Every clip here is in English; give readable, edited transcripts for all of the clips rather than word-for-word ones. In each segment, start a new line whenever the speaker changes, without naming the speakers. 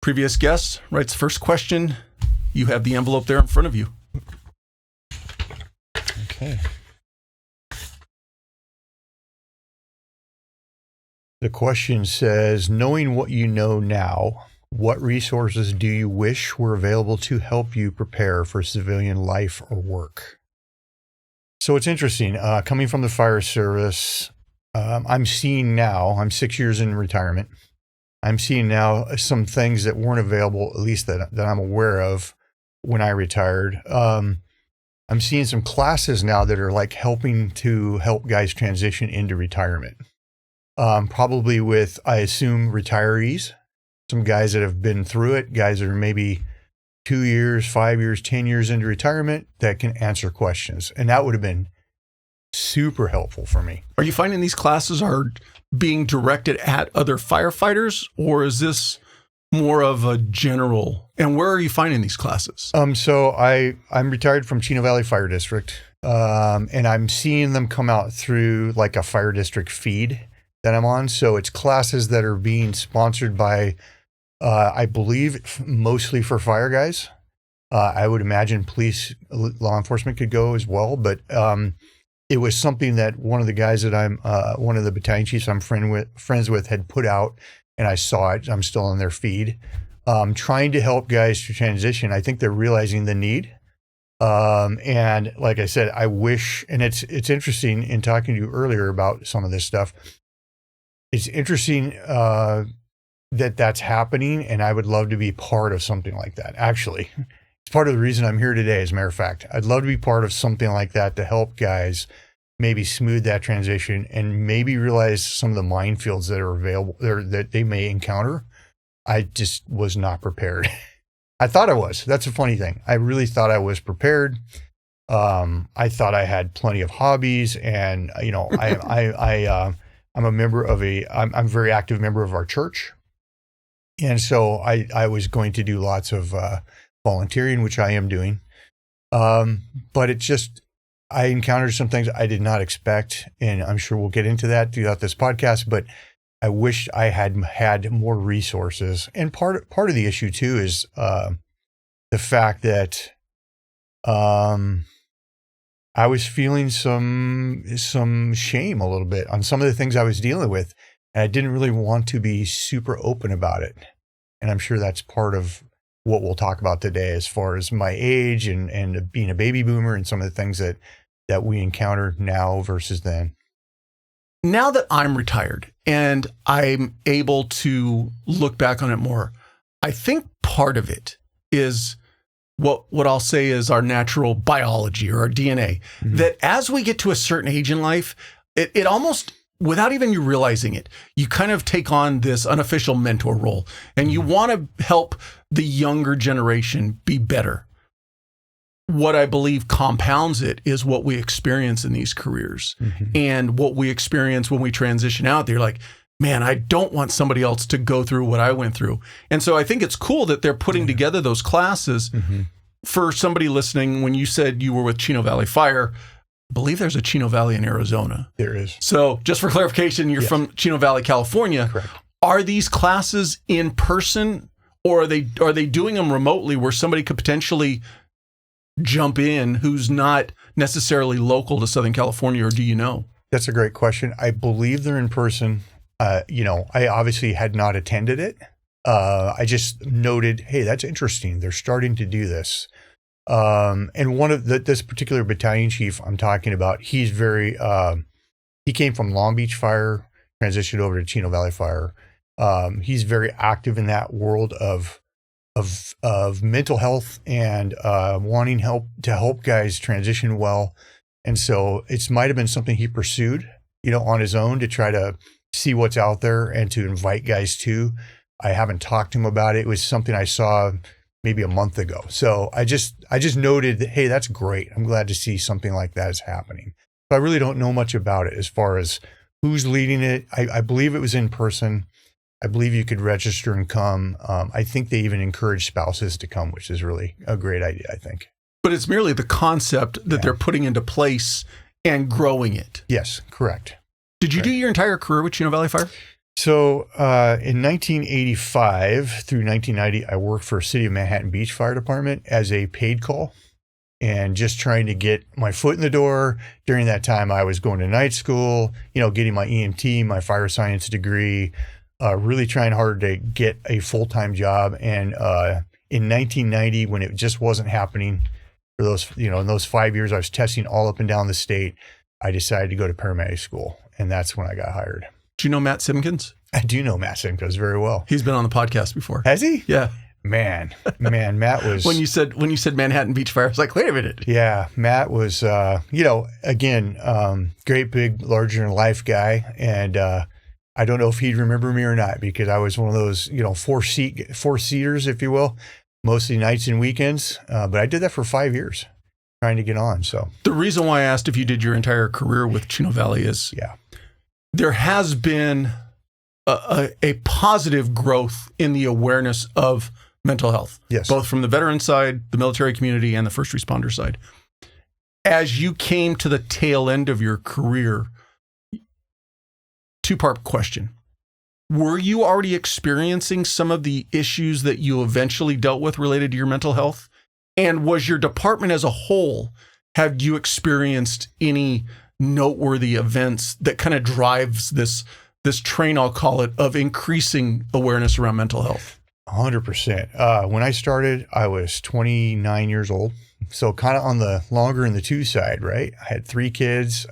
previous guest writes the first question. You have the envelope there in front of you.
Okay. The question says, knowing what you know now, what resources do you wish were available to help you prepare for civilian life or work? So it's interesting. Coming from the fire service, I'm seeing now, I'm 6 years in retirement. I'm seeing now some things that weren't available, at least that I'm aware of when I retired. I'm seeing some classes now that are like helping to help guys transition into retirement. Probably with, I assume, retirees, some guys that have been through it, guys that are maybe 2 years, 5 years, 10 years into retirement that can answer questions. And that would have been super helpful for me.
Are you finding these classes are being directed at other firefighters, or is this more of a general? And where are you finding these classes?
So I'm retired from Chino Valley Fire District, and I'm seeing them come out through like a fire district feed that I'm on. So it's classes that are being sponsored by, I believe, mostly for fire guys. I would imagine police, law enforcement could go as well, but it was something that one of the guys that I'm, one of the battalion chiefs I'm friends with had put out, and I saw it. I'm still on their feed, trying to help guys to transition. I think they're realizing the need. And like I said, I wish, and it's interesting in talking to you earlier about some of this stuff. It's interesting that that's happening, and I would love to be part of something like that. Actually, it's part of the reason I'm here today, as a matter of fact. I'd love to be part of something like that to help guys maybe smooth that transition and maybe realize some of the minefields that are available or that they may encounter. I just was not prepared. I thought I was. That's a funny thing. I really thought I was prepared. I thought I had plenty of hobbies, and you know, I'm a member of I'm a very active member of our church. And so I was going to do lots of volunteering, which I am doing. But it just, I encountered some things I did not expect. And I'm sure we'll get into that throughout this podcast, but I wish I had more resources. And part of the issue too is the fact that I was feeling some shame a little bit on some of the things I was dealing with, and I didn't really want to be super open about it. And I'm sure that's part of what we'll talk about today, as far as my age and being a baby boomer and some of the things that we encounter now versus then.
Now that I'm retired and I'm able to look back on it more, I think part of it is what I'll say is our natural biology or our DNA, that as we get to a certain age in life, it almost, without even you realizing it, you kind of take on this unofficial mentor role, and you want to help the younger generation be better. What I believe compounds it is what we experience in these careers and what we experience when we transition out. They're like, man, I don't want somebody else to go through what I went through. And so I think it's cool that they're putting together those classes. For somebody listening, when you said you were with Chino Valley Fire, I believe there's a Chino Valley in Arizona.
There is.
So just for clarification, you're from Chino Valley, California.
Correct.
Are these classes in person, or are they doing them remotely where somebody could potentially jump in who's not necessarily local to Southern California, or do you know?
That's a great question. I believe they're in person. I obviously had not attended it. I just noted, hey, that's interesting. They're starting to do this. And one of this particular battalion chief I'm talking about, he's very, he came from Long Beach Fire, transitioned over to Chino Valley Fire. He's very active in that world of mental health and wanting to help guys transition well. And so it might have been something he pursued, on his own to try to see what's out there and to invite guys to. I haven't talked to him about it. It was something I saw maybe a month ago. So I just noted that, hey, that's great. I'm glad to see something like that is happening. But I really don't know much about it as far as who's leading it. I believe it was in person. I believe you could register and come. I think they even encourage spouses to come, which is really a great idea, I think.
But it's merely the concept that they're putting into place and growing it.
Yes, correct.
Did you do your entire career with Chino Valley Fire?
So in 1985 through 1990, I worked for City of Manhattan Beach Fire Department as a paid call and just trying to get my foot in the door. During that time, I was going to night school, getting my EMT, my fire science degree, really trying hard to get a full-time job. And in 1990, when it just wasn't happening for those, in those 5 years, I was testing all up and down the state. I decided to go to paramedic school, and that's when I got hired.
Do you know Matt Simpkins?
I do know Matt Simpkons very well.
He's been on the podcast before.
Has he?
Yeah.
Man, Matt was...
When you said Manhattan Beach Fire, I was like, wait a minute.
Yeah, Matt was, again, great, big, larger-than-life guy. And I don't know if he'd remember me or not, because I was one of those, four-seaters, if you will, mostly nights and weekends. But I did that for 5 years, trying to get on. So
the reason why I asked if you did your entire career with Chino Valley is there has been a positive growth in the awareness of mental health,
yes,
both from the veteran side, the military community, and the first responder side. As you came to the tail end of your career, two-part question. Were you already experiencing some of the issues that you eventually dealt with related to your mental health? And was your department as a whole, have you experienced any noteworthy events that kind of drives this train, I'll call it, of increasing awareness around mental health?
100%. When I started, I was 29 years old. So kind of on the longer in the two side, right? I had 3 kids.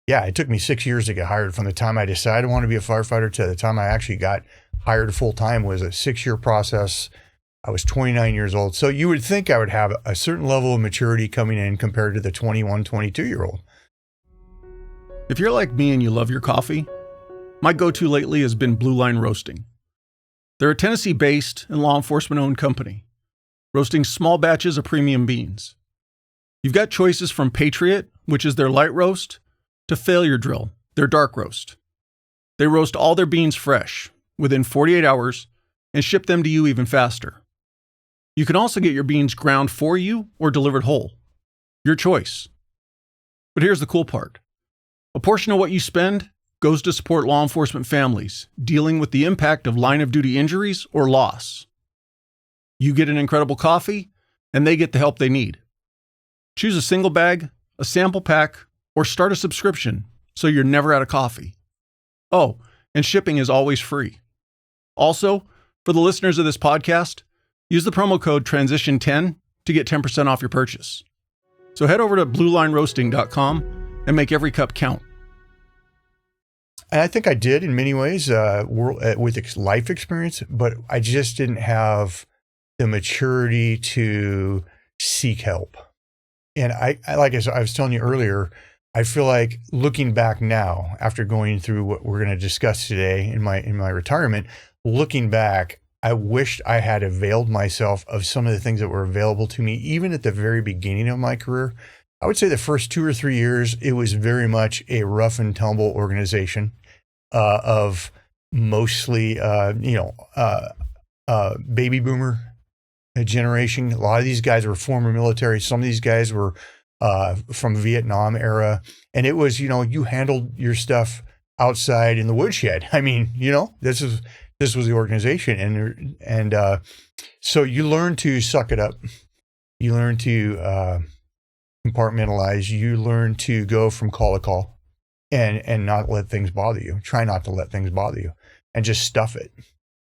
It took me 6 years to get hired. From the time I decided I wanted to be a firefighter to the time I actually got hired full time was a 6-year process. I was 29 years old. So you would think I would have a certain level of maturity coming in compared to the 21, 22-year-old.
If you're like me and you love your coffee, my go-to lately has been Blue Line Roasting. They're a Tennessee-based and law enforcement-owned company, roasting small batches of premium beans. You've got choices from Patriot, which is their light roast, to Failure Drill, their dark roast. They roast all their beans fresh, within 48 hours, and ship them to you even faster. You can also get your beans ground for you or delivered whole. Your choice. But here's the cool part. A portion of what you spend goes to support law enforcement families dealing with the impact of line-of-duty injuries or loss. You get an incredible coffee, and they get the help they need. Choose a single bag, a sample pack, or start a subscription so you're never out of coffee. Oh, and shipping is always free. Also, for the listeners of this podcast, use the promo code TRANSITION10 to get 10% off your purchase. So head over to bluelineroasting.com and make every cup count.
And I think I did in many ways with life experience, but I just didn't have the maturity to seek help. And I like I was telling you earlier, I feel like looking back now, after going through what we're going to discuss today in my retirement, looking back, I wished I had availed myself of some of the things that were available to me, even at the very beginning of my career. I would say the first 2 or 3 years, it was very much a rough and tumble organization of mostly, baby boomer generation. A lot of these guys were former military. Some of these guys were from Vietnam era. And it was, you handled your stuff outside in the woodshed. I mean, this was the organization. And so you learn to suck it up. You learn to compartmentalize. You learn to go from call to call and not let things bother you. Try not to let things bother you and just stuff it.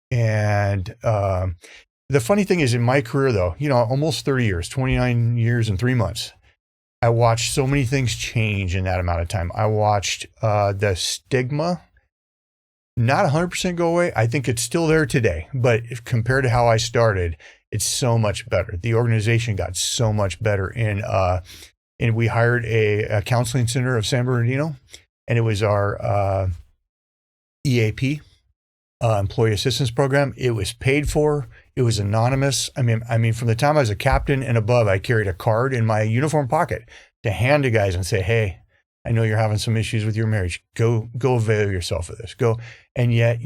And the funny thing is, in my career, though, almost 30 years, 29 years and 3 months, I watched so many things change in that amount of time. I watched the stigma not 100% go away. I think it's still there today, but if compared to how I started, it's so much better. The organization got so much better. And we hired a counseling center of San Bernardino, and it was our EAP, Employee Assistance Program. It was paid for. It was anonymous. I mean, from the time I was a captain and above, I carried a card in my uniform pocket to hand to guys and say, "Hey, I know you're having some issues with your marriage. Go avail yourself of this. Go." And yet,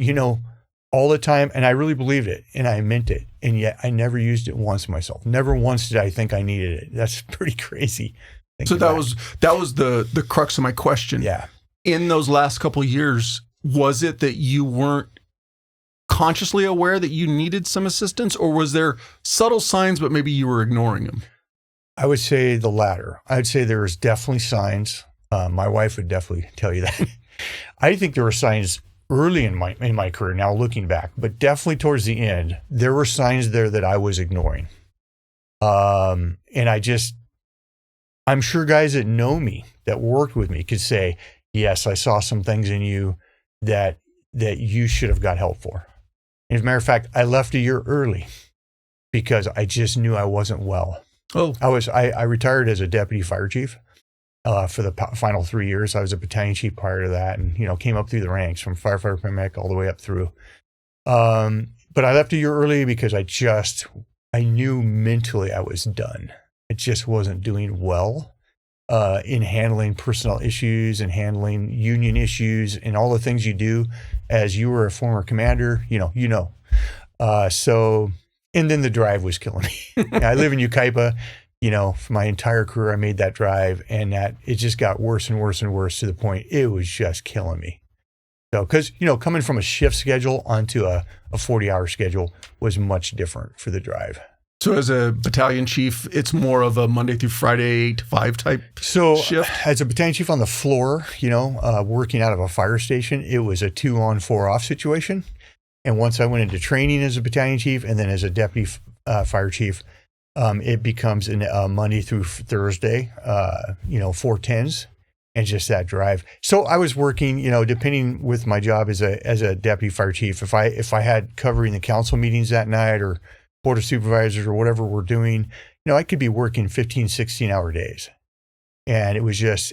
all the time, and I really believed it and I meant it. And yet I never used it once myself. Never once did I think I needed it. That's pretty crazy.
So that was the crux of my question.
Yeah.
In those last couple of years, was it that you weren't consciously aware that you needed some assistance, or was there subtle signs, but maybe you were ignoring them?
I would say the latter. I'd say there was definitely signs. My wife would definitely tell you that. I think there were signs early in my career, now looking back, but definitely towards the end, there were signs there that I was ignoring. And I'm sure guys that know me, that worked with me, could say, yes, I saw some things in you that you should have got help for. And as a matter of fact, I left a year early because I just knew I wasn't well.
Oh,
I retired as a deputy fire chief for the final 3 years. I was a battalion chief prior to that, and came up through the ranks from firefighter, paramedic, all the way up through. But I left a year early because I knew mentally I was done. I just wasn't doing well in handling personnel issues and handling union issues and all the things you do as you were a former commander. So. And then the drive was killing me. I live in Yucaipa, for my entire career, I made that drive, and that it just got worse and worse and worse to the point it was just killing me. So, because, coming from a shift schedule onto a 40-hour schedule was much different for the drive.
So as a battalion chief, it's more of a Monday through Friday 8 to 5 type shift?
So as a battalion chief on the floor, working out of a fire station, it was a 2-on, 4-off situation. And once I went into training as a battalion chief and then as a deputy fire chief, it becomes a Monday through Thursday, 410s, and just that drive. So I was working, depending with my job as a deputy fire chief, if I had covering the council meetings that night or board of supervisors or whatever we're doing, I could be working 15, 16-hour days. And it was just,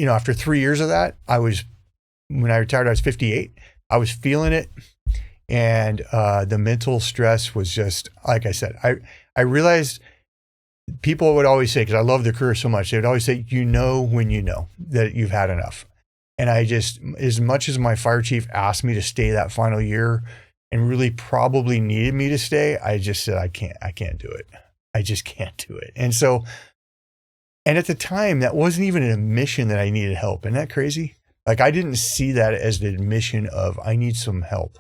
after 3 years of that, when I retired, I was 58. I was feeling it. And the mental stress was just, like I said, I realized people would always say, because I love their career so much, they would always say, when you know that you've had enough. And I just, as much as my fire chief asked me to stay that final year and really probably needed me to stay, I just said, I can't do it. I just can't do it. And so, and at the time, that wasn't even an admission that I needed help. Isn't that crazy? Like, I didn't see that as an admission of, I need some help.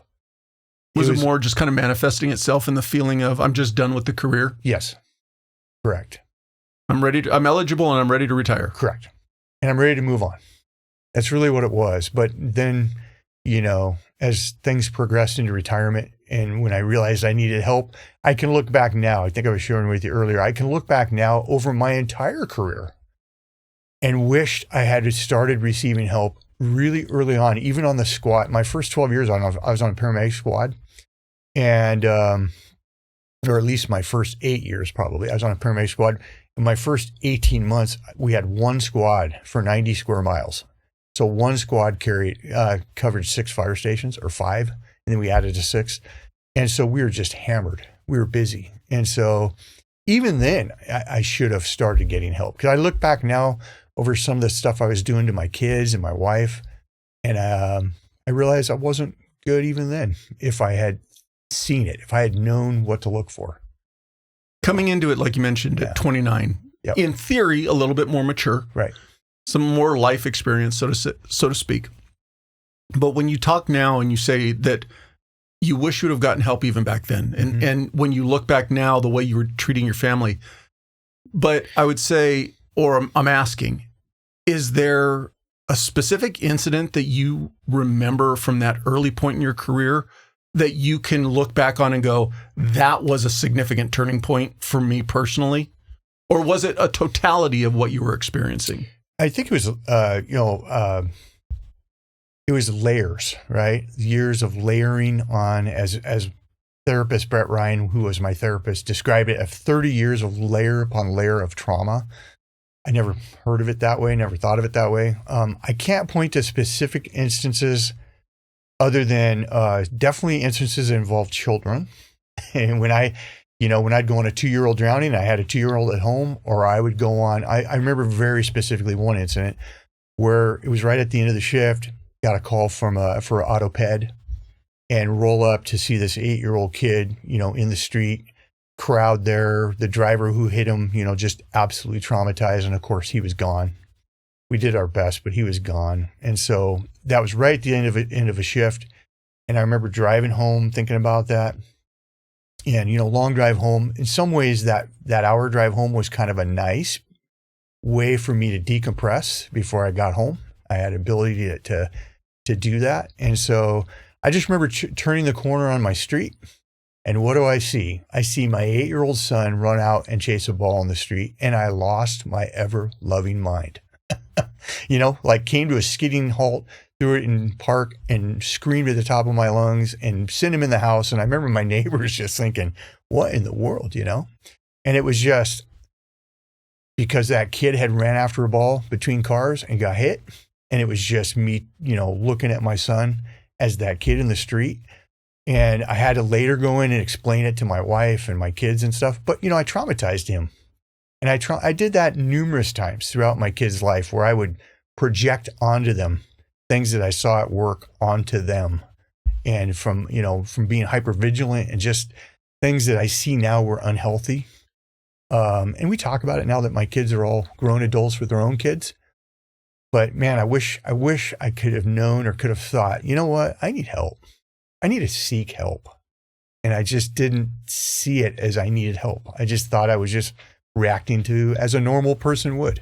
Was it more just kind of manifesting itself in the feeling of, I'm just done with the career?
Yes. Correct.
I'm eligible and I'm ready to retire.
Correct. And I'm ready to move on. That's really what it was. But then, as things progressed into retirement and when I realized I needed help, I can look back now. I think I was sharing with you earlier. I can look back now over my entire career and wished I had started receiving help really early on, even on the squad. My first 12 years, I was on a paramedic squad. And, or at least my first 8 years, probably, I was on a paramedic squad. In my first 18 months, we had one squad for 90 square miles. So one squad covered 6 fire stations, or 5, and then we added to 6. And so we were just hammered. We were busy. And so even then, I should have started getting help. Because I look back now over some of the stuff I was doing to my kids and my wife, and I realized I wasn't good even then if I had seen it, if I had known what to look for.
Coming into it, like you mentioned, at 29,
Yep.
In theory, a little bit more mature,
Right.
Some more life experience, so to speak. But when you talk now and you say that you wish you would have gotten help even back then, and when you look back now, the way you were treating your family, but I would say, or I'm asking, is there a specific incident that you remember from that early point in your career that you can look back on and go, that was a significant turning point for me personally? Or was it a totality of what you were experiencing?
I think it was, it was layers, right? Years of layering on, as therapist Brett Ryan, who was my therapist, described it, of 30 years of layer upon layer of trauma. I never heard of it that way, never thought of it that way. I can't point to specific instances other than definitely instances that involve children. And when I'd go on a 2-year-old drowning, I had a 2-year-old at home, or I would go on, I remember very specifically one incident where it was right at the end of the shift, got a call for autoped, and roll up to see this 8-year-old kid, in the street, crowd there, the driver who hit him, just absolutely traumatized. And of course he was gone we did our best, but he was gone. And so that was right at the end of a shift. And I remember driving home thinking about that. And, long drive home. In some ways, that hour drive home was kind of a nice way for me to decompress before I got home. I had ability to do that. And so I just remember turning the corner on my street. And what do I see? I see my 8-year-old son run out and chase a ball on the street. And I lost my ever-loving mind. Came to a skidding halt, threw it in park and screamed at the top of my lungs and sent him in the house. And I remember my neighbors just thinking, what in the world, And it was just because that kid had ran after a ball between cars and got hit. And it was just me, looking at my son as that kid in the street. And I had to later go in and explain it to my wife and my kids and stuff. But, I traumatized him. And I did that numerous times throughout my kids' life where I would project onto them things that I saw at work onto them. And from being hypervigilant and just things that I see now were unhealthy. And we talk about it now that my kids are all grown adults with their own kids. But man, I wish I could have known or could have thought, you know what? I need help. I need to seek help. And I just didn't see it as I needed help. I just thought I was just reacting to as a normal person would.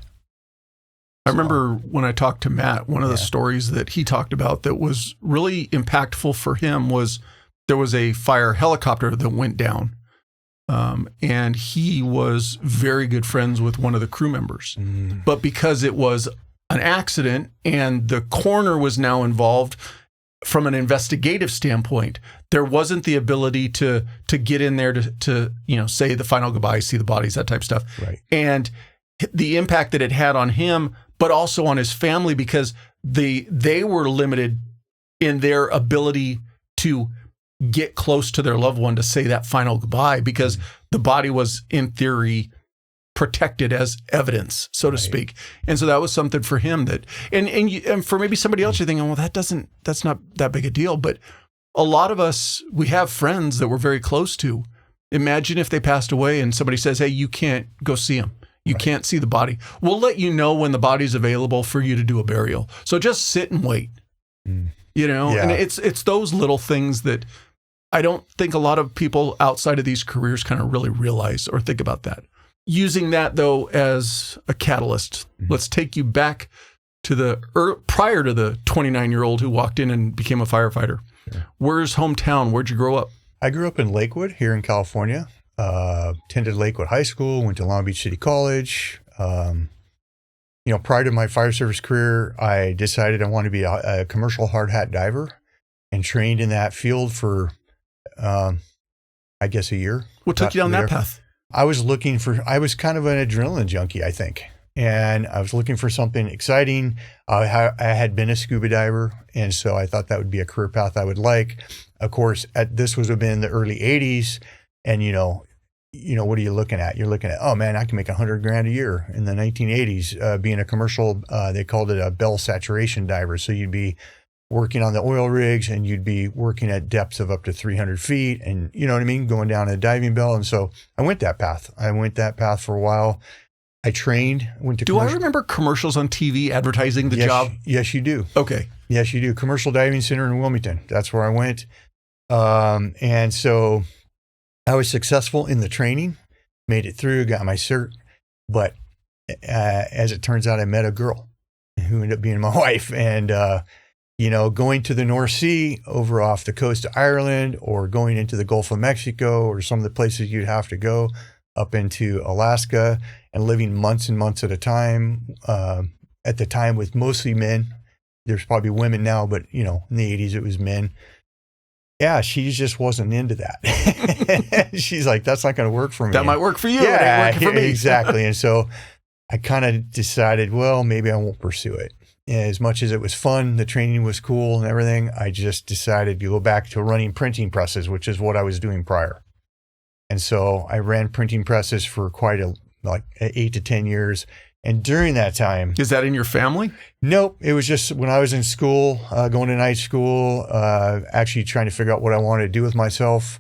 I remember when I talked to Matt, one of the stories that he talked about that was really impactful for him was there was a fire helicopter that went down. And he was very good friends with one of the crew members. But because it was an accident and the coroner was now involved from an investigative standpoint, there wasn't the ability to get in there to say the final goodbye, see the bodies, that type of stuff.
Right.
And the impact that it had on him, but also on his family, because they were limited in their ability to get close to their loved one to say that final goodbye, because the body was in theory protected as evidence, so to speak. And so that was something for him that, and for maybe somebody else, you're thinking, well, that's not that big a deal. But a lot of us, we have friends that we're very close to. Imagine if they passed away and somebody says, hey, you can't go see them. You can't see the body. We'll let you know when the body's available for you to do a burial. So just sit and wait, and it's those little things that I don't think a lot of people outside of these careers kind of really realize or think about that. Using that, though, as a catalyst, let's take you back to prior to the 29-year-old who walked in and became a firefighter. Yeah. Where's hometown? Where'd you grow up?
I grew up in Lakewood here in California. Attended Lakewood High School, went to Long Beach City College. Prior to my fire service career, I decided I wanted to be a commercial hard hat diver and trained in that field for, I guess, a year.
What took you down that path?
I was kind of an adrenaline junkie, I think. And I was looking for something exciting. I had been a scuba diver, and so I thought that would be a career path I would like. Of course, this would have been the early 80s. And, what are you looking at? You're looking at, oh man, I can make $100,000 a year in the 1980s, being a commercial, they called it a bell saturation diver. So you'd be working on the oil rigs and you'd be working at depths of up to 300 feet and you know what I mean? Going down a diving bell. And so I went that path. For a while. I trained, went to
I remember commercials on TV advertising the job?
Yes, you do.
Okay.
Yes, you do. Commercial Diving Center in Wilmington. That's where I went. And so I was successful in the training, made it through, got my cert. But as it turns out, I met a girl who ended up being my wife. And, going to the North Sea over off the coast of Ireland or going into the Gulf of Mexico or some of the places you'd have to go up into Alaska and living months and months at a time, at the time with mostly men. There's probably women now, but, in the 80s, it was men. Yeah, she just wasn't into that. She's like, that's not going to work for me.
That might work for you.
Yeah,
it ain't working for me.
Exactly. And so I kind of decided, well, maybe I won't pursue it. As much as it was fun, the training was cool and everything, I just decided to go back to running printing presses, which is what I was doing prior. And so I ran printing presses for quite 8 to 10 years. And during that time...
Is that in your family?
Nope. It was just when I was in school, going to night school, actually trying to figure out what I wanted to do with myself,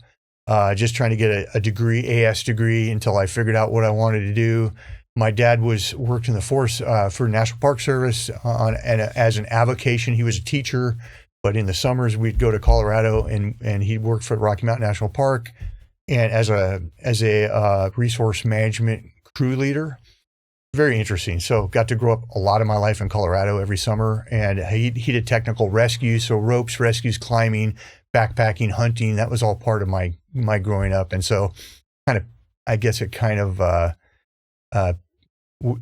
just trying to get a degree, AS degree, until I figured out what I wanted to do. My dad worked in the force for National Park Service as an avocation. He was a teacher, but in the summers we'd go to Colorado and he worked for Rocky Mountain National Park and as a resource management crew leader. Very interesting. So got to grow up a lot of my life in Colorado every summer, and he did technical rescue, so ropes, rescues, climbing, backpacking, hunting. That was all part of my growing up, and so I guess it kind of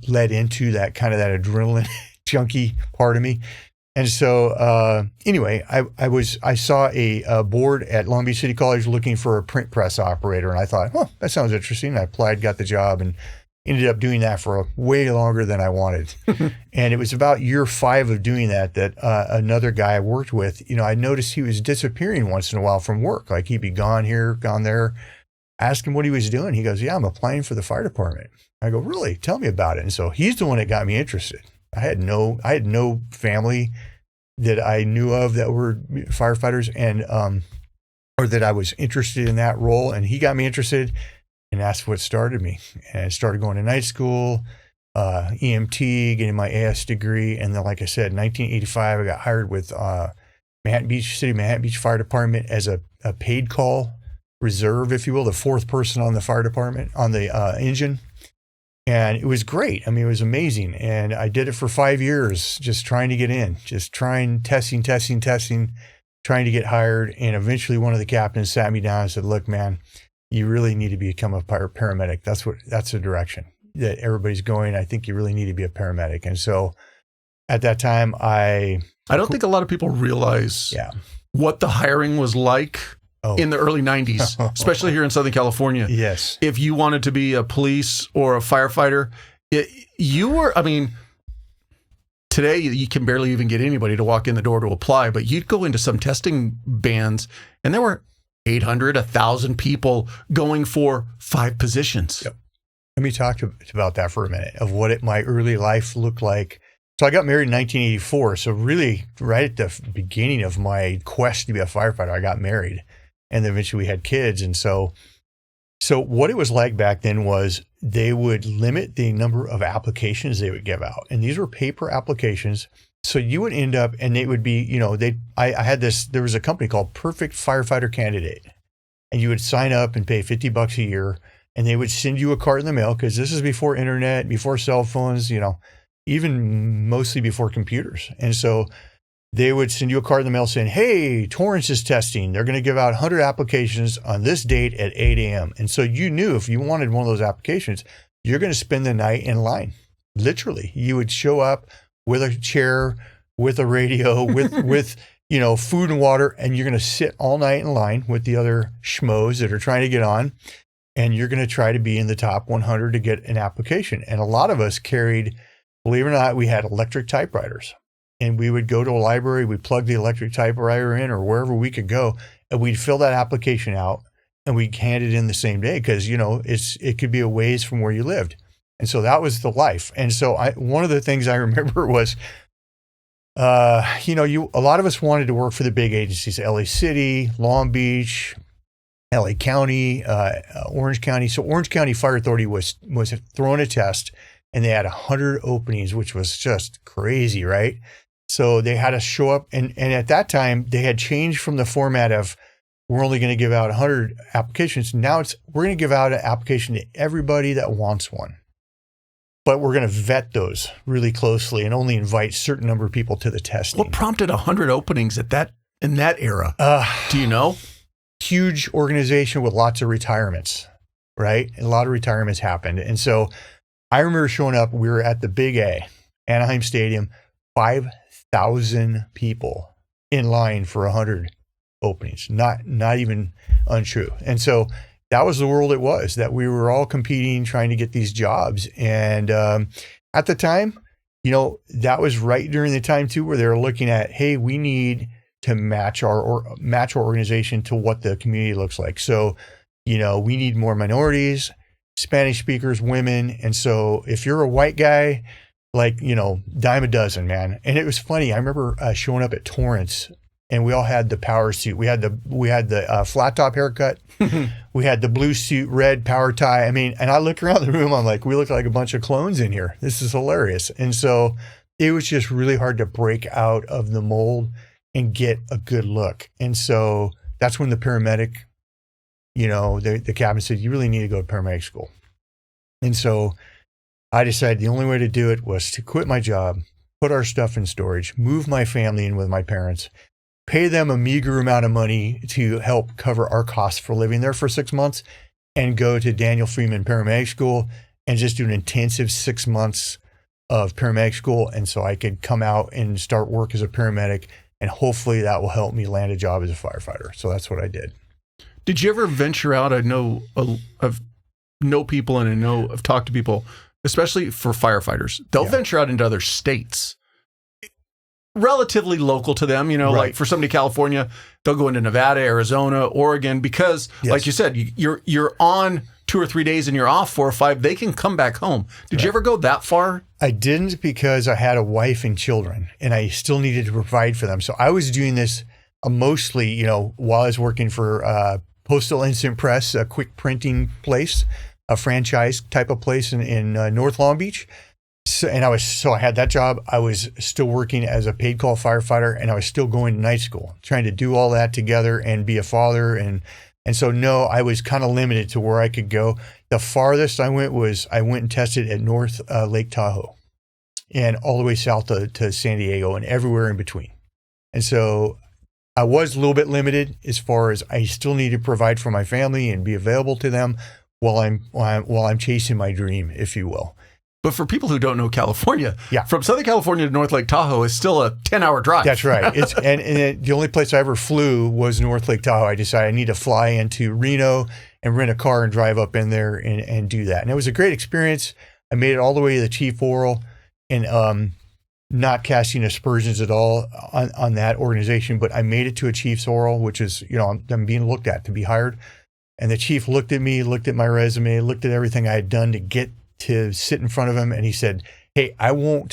led into that that adrenaline junkie part of me. And so anyway, I saw a board at Long Beach City College looking for a print press operator, and I thought, oh, that sounds interesting. I applied, got the job, and ended up doing that for way longer than I wanted. And it was about year 5 of doing that another guy I worked with, I noticed he was disappearing once in a while from work. Like he'd be gone here, gone there. Asked him what he was doing. He goes, yeah, I'm applying for the fire department. I go, really? Tell me about it. And so he's the one that got me interested. I had no family that I knew of that were firefighters and or that I was interested in that role. And he got me interested. And that's what started me. And I started going to night school, EMT, getting my AS degree. And then, like I said, in 1985, I got hired with Manhattan Beach Fire Department as a paid call reserve, if you will, the 4th person on the fire department, on the engine. And it was great. I mean, it was amazing. And I did it for 5 years, just trying to get in, testing, trying to get hired. And eventually one of the captains sat me down and said, look, man, you really need to become a paramedic. That's the direction that everybody's going. I think you really need to be a paramedic. And so at that time, I
don't think a lot of people realize what the hiring was like in the early 90s, especially here in Southern California.
Yes.
If you wanted to be a police or a firefighter, today you can barely even get anybody to walk in the door to apply, but you'd go into some testing bands and there were 800, 1,000 people going for 5 positions.
Yep. Let me talk about that for a minute, of what my early life looked like. So I got married in 1984. So really right at the beginning of my quest to be a firefighter, I got married and then eventually we had kids. And so what it was like back then was they would limit the number of applications they would give out. And these were paper applications. So you would end up, and it would be, I had there was a company called Perfect Firefighter Candidate, and you would sign up and pay $50 a year, and they would send you a card in the mail, because this is before internet, before cell phones, even mostly before computers. And so they would send you a card in the mail saying, hey, Torrance is testing. They're going to give out 100 applications on this date at 8 a.m. And so you knew if you wanted one of those applications, you're going to spend the night in line. Literally, you would show up with a chair, with a radio, with food and water, and you're going to sit all night in line with the other schmoes that are trying to get on, and you're going to try to be in the top 100 to get an application. And a lot of us carried, believe it or not, we had electric typewriters, and we would go to a library, we'd plug the electric typewriter in or wherever we could go, and we'd fill that application out, and we'd hand it in the same day because, it could be a ways from where you lived. And so that was the life. And so one of the things I remember was, a lot of us wanted to work for the big agencies, LA City, Long Beach, LA County, Orange County. So Orange County Fire Authority was throwing a test, and they had 100 openings, which was just crazy, right? So they had us show up. And at that time, they had changed from the format of, we're only going to give out 100 applications. Now we're going to give out an application to everybody that wants one. But we're going to vet those really closely and only invite a certain number of people to the testing.
What prompted 100 openings in that era? Do you know?
Huge organization with lots of retirements, right? A lot of retirements happened. And so I remember showing up, we were at the Big A, Anaheim Stadium, 5,000 people in line for 100 openings. Not even untrue. And so that was the world it was, that we were all competing, trying to get these jobs. And at the time, that was right during the time too, where they were looking at, hey, we need to match our organization to what the community looks like. So, we need more minorities, Spanish speakers, women. And so if you're a white guy, dime a dozen, man. And it was funny. I remember showing up at Torrance and we all had the power suit. We had the flat top haircut. We had the blue suit, red power tie. I mean, and I look around the room, I'm like, we look like a bunch of clones in here. This is hilarious. And so it was just really hard to break out of the mold and get a good look. And so that's when the paramedic, the captain said, you really need to go to paramedic school. And so I decided the only way to do it was to quit my job, put our stuff in storage, move my family in with my parents, pay them a meager amount of money to help cover our costs for living there for 6 months, and go to Daniel Freeman Paramedic School and just do an intensive 6 months of paramedic school. And so I could come out and start work as a paramedic, and hopefully that will help me land a job as a firefighter. So that's what I did.
Did you ever venture out? I know of people, and I've talked to people, especially for firefighters. They'll venture out into other states, relatively local to them, right. Like for somebody in California, they'll go into Nevada, Arizona, Oregon, because like you said, you're on 2 or 3 days and you're off 4 or 5, they can come back home. Did you ever go that far?
I didn't, because I had a wife and children and I still needed to provide for them. So I was doing this mostly, while I was working for Postal Instant Press, a quick printing place, a franchise type of place in North Long Beach. So I had that job. I was still working as a paid call firefighter, and I was still going to night school, trying to do all that together and be a father. And so, no, I was kind of limited to where I could go. The farthest I went and tested at North Lake Tahoe and all the way south to San Diego and everywhere in between. And so I was a little bit limited as far as I still need to provide for my family and be available to them while I'm chasing my dream, if you will.
But for people who don't know California, from Southern California to North Lake Tahoe is still a 10-hour drive.
That's right. And the only place I ever flew was North Lake Tahoe. I decided I need to fly into Reno and rent a car and drive up in there and do that. And it was a great experience. I made it all the way to the chief oral, and not casting aspersions at all on that organization, but I made it to a chief's oral, which is, I'm being looked at to be hired. And the chief looked at me, looked at my resume, looked at everything I had done to get to sit in front of him, and he said, "Hey, I will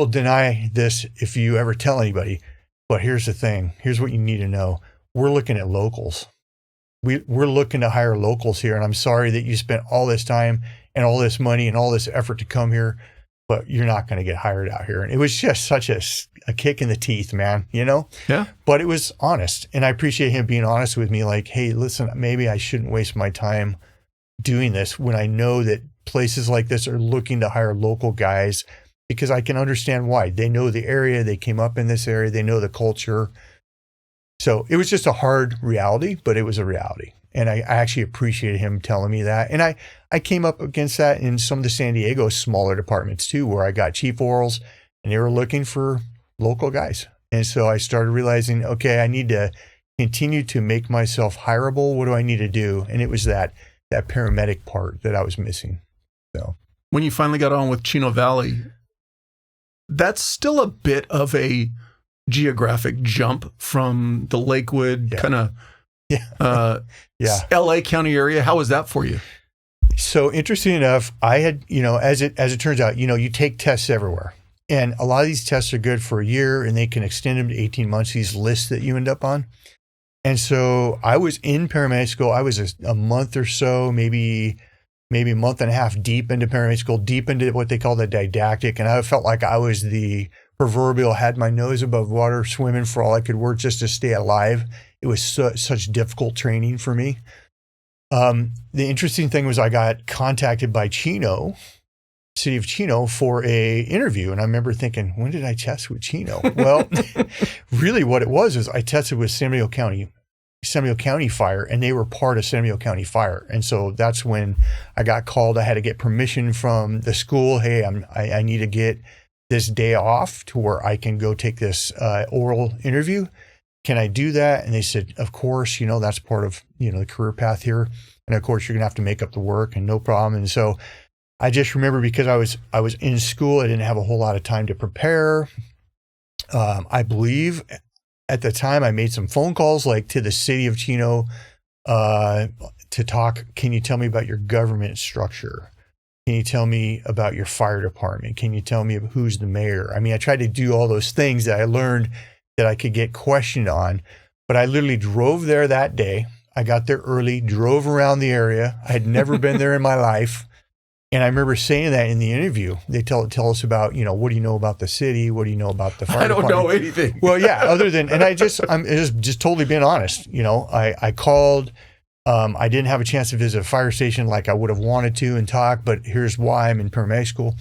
deny this if you ever tell anybody, but here's the thing. Here's what you need to know. We're looking at locals. We're looking to hire locals here, and I'm sorry that you spent all this time and all this money and all this effort to come here, but you're not going to get hired out here." And it was just such a kick in the teeth, man, Yeah. But it was honest, and I appreciate him being honest with me, like, "Hey, listen, maybe I shouldn't waste my time doing this when I know that places like this are looking to hire local guys, because I can understand why. They know the area, they came up in this area, they know the culture." So it was just a hard reality, but it was a reality. And I actually appreciated him telling me that. And I came up against that in some of the San Diego smaller departments too, where I got chief orals and they were looking for local guys. And so I started realizing, okay, I need to continue to make myself hireable. What do I need to do? And it was that paramedic part that I was missing. So
when you finally got on with Chino Valley, that's still a bit of a geographic jump from the Lakewood kind of LA County area. How was that for you?
So interesting enough, I had, as it turns out, you take tests everywhere, and a lot of these tests are good for a year, and they can extend them to 18 months, these lists that you end up on. And so I was in paramedic school. I was a month or so, maybe a month and a half deep into paramedic school, deep into what they call the didactic. And I felt like I was the proverbial, had my nose above water, swimming for all I could work just to stay alive. It was such difficult training for me. The interesting thing was I got contacted by Chino, city of Chino, for a interview. And I remember thinking, when did I test with Chino? Well, really what it was is I tested with San Diego County Fire, and they were part of San Diego County Fire. And so that's when I got called. I had to get permission from the school. Hey, I need to get this day off to where I can go take this oral interview. Can I do that? And they said, of course, that's part of, the career path here. And of course, you're gonna have to make up the work, and no problem. And so I just remember, because I was in school, I didn't have a whole lot of time to prepare. I believe at the time I made some phone calls, like to the city of Chino, to talk. Can you tell me about your government structure? Can you tell me about your fire department? Can you tell me who's the mayor? I mean, I tried to do all those things that I learned that I could get questioned on. But I literally drove there that day. I got there early, drove around the area. I had never been there in my life. And I remember saying that in the interview. They tell us about, what do you know about the city? What do you know about the fire department?
I don't know anything.
Well, yeah, other than, and I'm just totally being honest. I called, I didn't have a chance to visit a fire station like I would have wanted to and talk, but here's why I'm in paramedic school.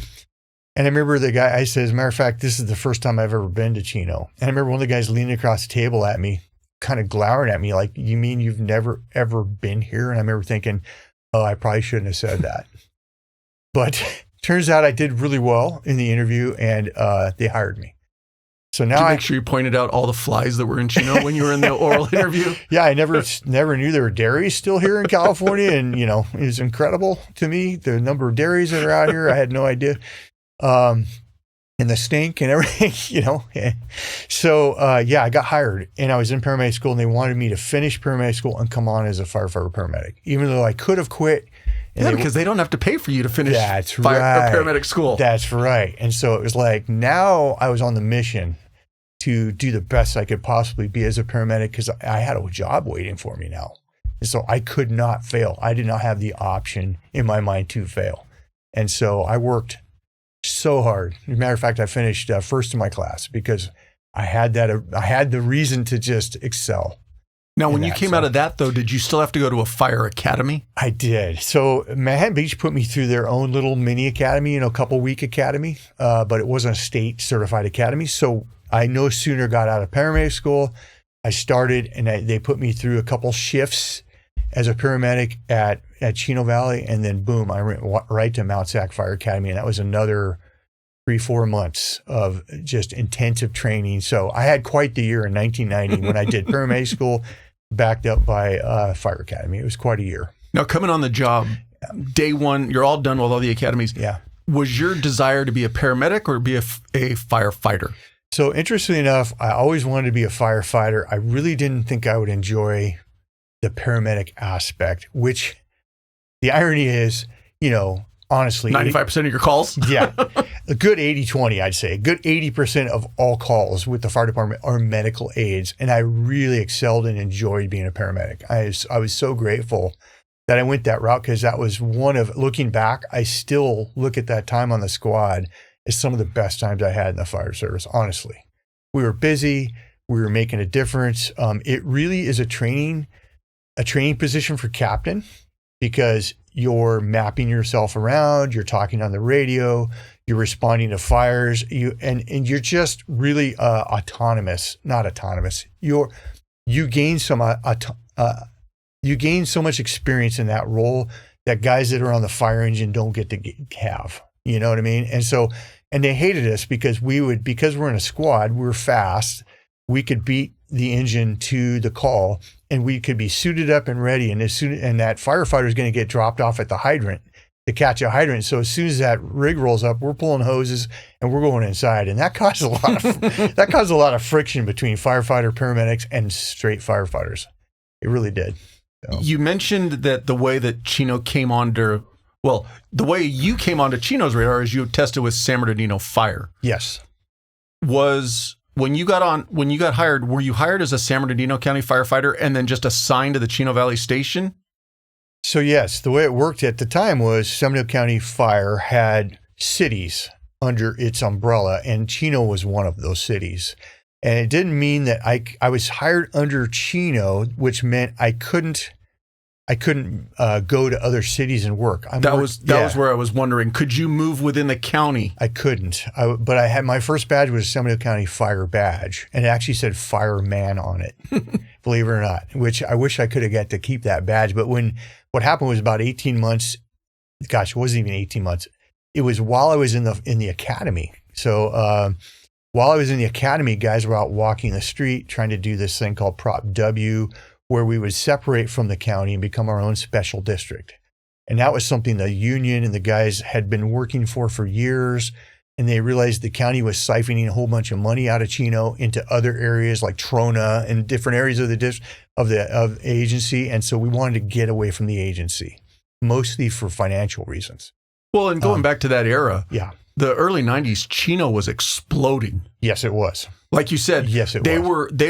And I remember the guy, I said, as a matter of fact, this is the first time I've ever been to Chino. And I remember one of the guys leaning across the table at me, kind of glowering at me like, you mean you've never, ever been here? And I remember thinking, oh, I probably shouldn't have said that. But turns out I did really well in the interview, and they hired me. So now
did you make sure you pointed out all the flies that were in Chino when you were in the oral interview?
Yeah, I never knew there were dairies still here in California, and it was incredible to me the number of dairies that are out here. I had no idea, and the stink and everything. So I got hired, and I was in paramedic school, and they wanted me to finish paramedic school and come on as a firefighter paramedic, even though I could have quit.
And because they don't have to pay for you to finish paramedic school.
That's right. And so it was like, now I was on the mission to do the best I could possibly be as a paramedic, because I had a job waiting for me now. And so I could not fail. I did not have the option in my mind to fail. And so I worked so hard. As a matter of fact, I finished first in my class because I had the reason to just excel.
Now, when you came out of that, though, did you still have to go to a fire academy?
I did. So Manhattan Beach put me through their own little mini academy, a couple-week academy, but it wasn't a state-certified academy. So I no sooner got out of paramedic school, I started, and they put me through a couple shifts as a paramedic at Chino Valley, and then boom, I went right to Mount Sac Fire Academy, and that was another 3-4 months of just intensive training. So I had quite the year in 1990 when I did paramedic school, backed up by Fire Academy. It was quite a year.
Now, coming on the job, day one, you're all done with all the academies.
Yeah.
Was your desire to be a paramedic or be a firefighter?
So interestingly enough, I always wanted to be a firefighter. I really didn't think I would enjoy the paramedic aspect, which the irony is, honestly,
95% of your calls?
Yeah. A good 80-20, I'd say. A good 80% of all calls with the fire department are medical aids. And I really excelled and enjoyed being a paramedic. I was so grateful that I went that route, because that was looking back, I still look at that time on the squad as some of the best times I had in the fire service, honestly. We were busy. We were making a difference. It really is a training position for captain, because you're mapping yourself around, you're talking on the radio, you're responding to fires, and you're just really autonomous, not autonomous. You gain so much experience in that role that guys that are on the fire engine don't get to have. You know what I mean? And they hated us because because we're in a squad, we're fast, we could beat the engine to the call, and we could be suited up and ready. And that firefighter is going to get dropped off at the hydrant to catch a hydrant. So as soon as that rig rolls up, we're pulling hoses and we're going inside. And that caused a lot of friction between firefighter paramedics and straight firefighters. It really did. So. You
mentioned that the way that Chino came onto, the way you came onto Chino's radar is you tested with San Bernardino Fire.
Yes.
When you got hired, were you hired as a San Bernardino County firefighter and then just assigned to the Chino Valley station?
So yes, the way it worked at the time was San Bernardino County Fire had cities under its umbrella, and Chino was one of those cities. And it didn't mean that I was hired under Chino, which meant I couldn't go to other cities and work.
That was where I was wondering, could you move within the county?
I couldn't. But I had my first badge was a San Bernardino County Fire badge, and it actually said fireman on it, believe it or not, which I wish I could have got to keep that badge. But what happened was about 18 months, gosh, it wasn't even 18 months. It was while I was in the academy. So while I was in the academy, guys were out walking the street trying to do this thing called Prop W, where we would separate from the county and become our own special district. And that was something the union and the guys had been working for years. And they realized the county was siphoning a whole bunch of money out of Chino into other areas like Trona and different areas of the agency. And so we wanted to get away from the agency, mostly for financial reasons.
Well, and going back to that era,
yeah,
the early 90s, Chino was exploding.
Yes, it was.
Like you said,
yes,
they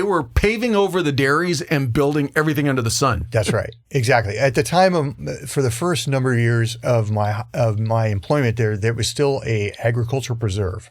were paving over the dairies and building everything under the sun.
That's right. Exactly. At the time, for the first number of years of my employment there was still a agricultural preserve.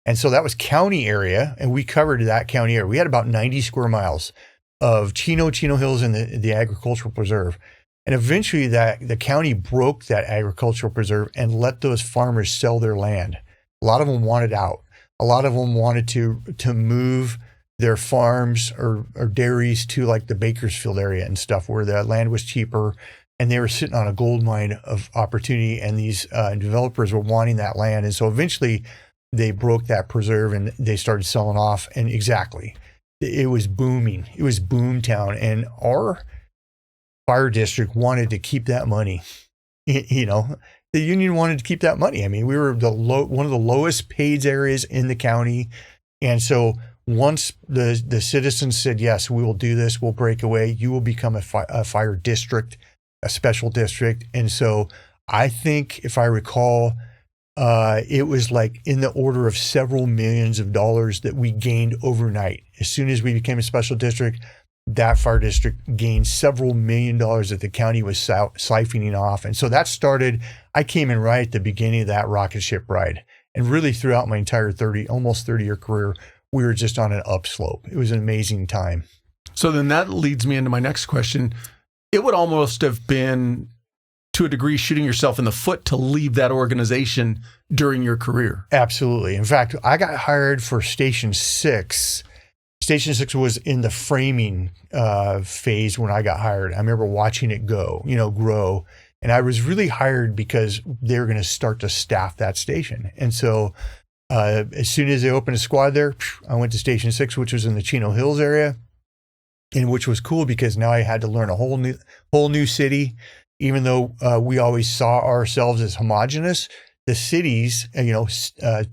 And so that was county area, and we covered that county area. We had about 90 square miles of Chino Hills and the agricultural preserve. And eventually the county broke that agricultural preserve and let those farmers sell their land. A lot of them wanted out. A lot of them wanted to move their farms or dairies to like the Bakersfield area and stuff where the land was cheaper, and they were sitting on a gold mine of opportunity, and these developers were wanting that land. And so eventually they broke that preserve and they started selling off. And exactly, it was booming. It was boom town. And our fire district wanted to keep that money. You know, the union wanted to keep that money. I mean, we were one of the lowest paid areas in the county. And so once the citizens said, yes, we will do this, we'll break away, you will become a fire district, a special district. And so I think, if I recall, it was like in the order of several millions of dollars that we gained overnight. As soon as we became a special district, that fire district gained several million dollars that the county was siphoning off. And so that started, I came in right at the beginning of that rocket ship ride. And really throughout my entire almost 30-year career, we were just on an upslope. It was an amazing time.
So then that leads me into my next question. It would almost have been, to a degree, shooting yourself in the foot to leave that organization during your career.
Absolutely. In fact, I got hired for Station 6. Station 6 was in the framing phase when I got hired. I remember watching it grow. And I was really hired because they were going to start to staff that station. And so as soon as they opened a squad there, I went to Station 6, which was in the Chino Hills area, and which was cool because now I had to learn a whole new city. Even though we always saw ourselves as homogenous, the cities,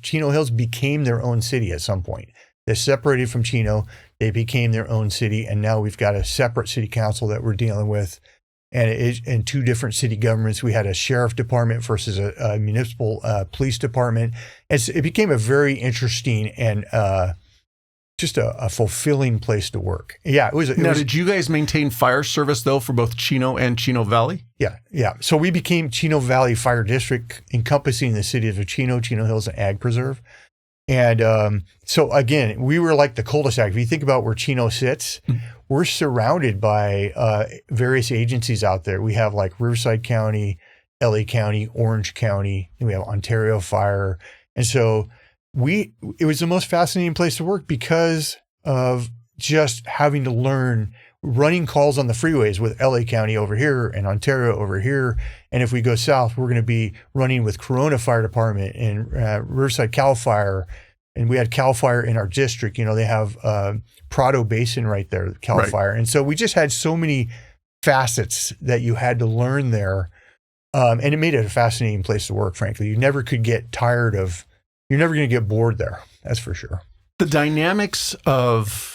Chino Hills became their own city at some point. They separated from Chino, they became their own city, and now we've got a separate city council that we're dealing with, and two different city governments. We had a sheriff department versus a municipal police department. It became a very interesting and just a fulfilling place to work. Yeah, it was.
Did you guys maintain fire service though for both Chino and Chino Valley?
Yeah. So we became Chino Valley Fire District, encompassing the cities of Chino Hills, and Ag Preserve. And so again, we were like the cul-de-sac. If you think about where Chino sits, we're surrounded by various agencies out there. We have like Riverside County, LA County, Orange County, and we have Ontario Fire. And so it was the most fascinating place to work because of just having to learn running calls on the freeways with LA County over here and Ontario over here. And if we go south, we're going to be running with Corona Fire Department and Riverside Cal Fire. And we had Cal Fire in our district. They have Prado Basin right there, Cal Fire. And so we just had so many facets that you had to learn there. And it made it a fascinating place to work, frankly. You never could get tired of, you're never going to get bored there. That's for sure.
The dynamics of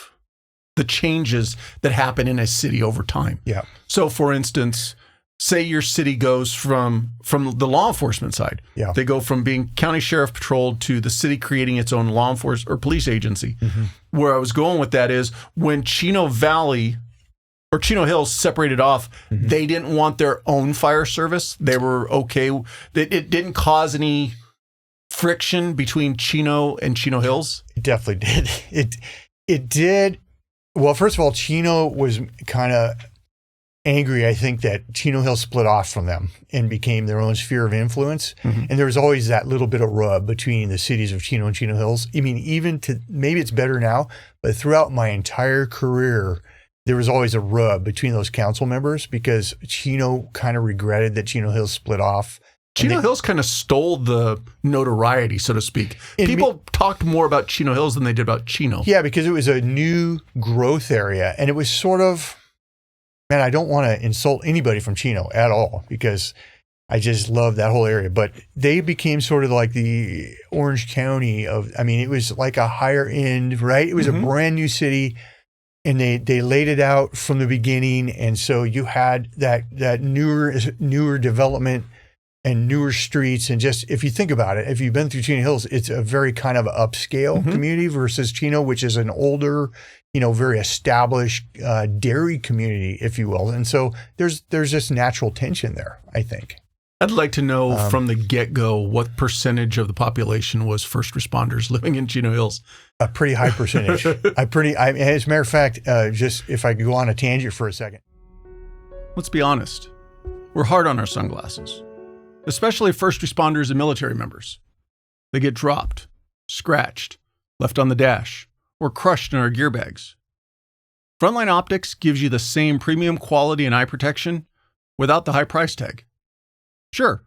the changes that happen in a city over time.
Yeah.
So for instance, say your city goes from the law enforcement side.
Yeah.
They go from being county sheriff patrolled to the city creating its own law enforcement or police agency. Mm-hmm. Where I was going with that is when Chino Valley or Chino Hills separated off, mm-hmm. they didn't want their own fire service. They were okay. It didn't cause any friction between Chino and Chino Hills.
It definitely did. It did. Well, first of all, Chino was kind of angry, I think, that Chino Hills split off from them and became their own sphere of influence. Mm-hmm. And there was always that little bit of rub between the cities of Chino and Chino Hills. I mean, maybe it's better now, but throughout my entire career, there was always a rub between those council members because Chino kind of regretted that Chino Hills split off.
Chino Hills kind of stole the notoriety, so to speak. People talked more about Chino Hills than they did about Chino.
Yeah, because it was a new growth area. And it was sort of, man, I don't want to insult anybody from Chino at all because I just love that whole area. But they became sort of like the Orange County it was like a higher end, right? It was mm-hmm. a brand new city. And they laid it out from the beginning. And so you had that newer development and newer streets. And just, if you think about it, if you've been through Chino Hills, it's a very kind of upscale community versus Chino, which is an older, very established dairy community, if you will. And so there's this natural tension there, I think.
I'd like to know from the get-go what percentage of the population was first responders living in Chino Hills.
A pretty high percentage. As a matter of fact, just if I could go on a tangent for a second.
Let's be honest. We're hard on our sunglasses, especially first responders and military members. They get dropped, scratched, left on the dash, or crushed in our gear bags. Frontline Optics gives you the same premium quality and eye protection without the high price tag. Sure,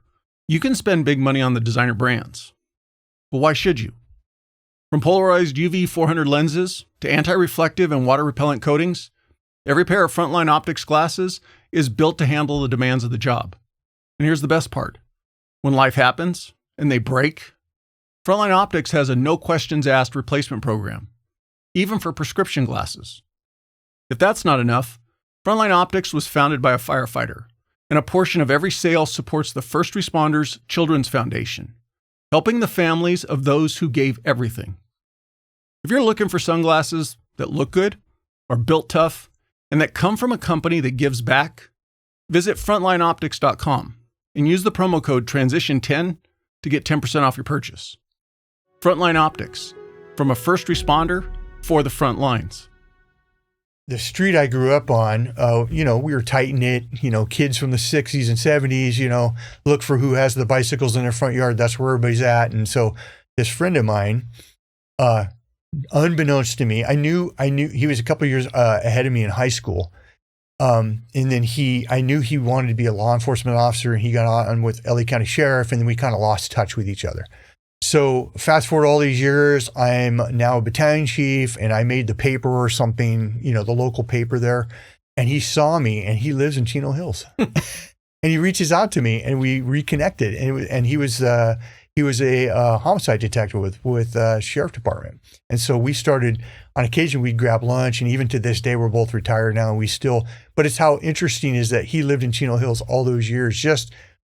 you can spend big money on the designer brands, but why should you? From polarized UV 400 lenses to anti-reflective and water-repellent coatings, every pair of Frontline Optics glasses is built to handle the demands of the job. And here's the best part. When life happens and they break, Frontline Optics has a no questions asked replacement program, even for prescription glasses. If that's not enough, Frontline Optics was founded by a firefighter, and a portion of every sale supports the First Responders Children's Foundation, helping the families of those who gave everything. If you're looking for sunglasses that look good, are built tough, and that come from a company that gives back, visit frontlineoptics.com and use the promo code TRANSITION10 to get 10% off your purchase. Frontline Optics, from a first responder for the front lines.
The street I grew up on, we were tight-knit, kids from the 60s and 70s, look for who has the bicycles in their front yard. That's where everybody's at. And so this friend of mine, unbeknownst to me, I knew he was a couple of years ahead of me in high school. And then I knew he wanted to be a law enforcement officer, and he got on with LA County Sheriff, and then we kind of lost touch with each other. So fast forward all these years, I'm now a battalion chief, and I made the paper or something, the local paper there. And he saw me, and he lives in Chino Hills. And he reaches out to me, and we reconnected. And he was a homicide detective with sheriff department. And so we started, on occasion, we'd grab lunch. And even to this day, we're both retired now. And but it's how interesting is that he lived in Chino Hills all those years, just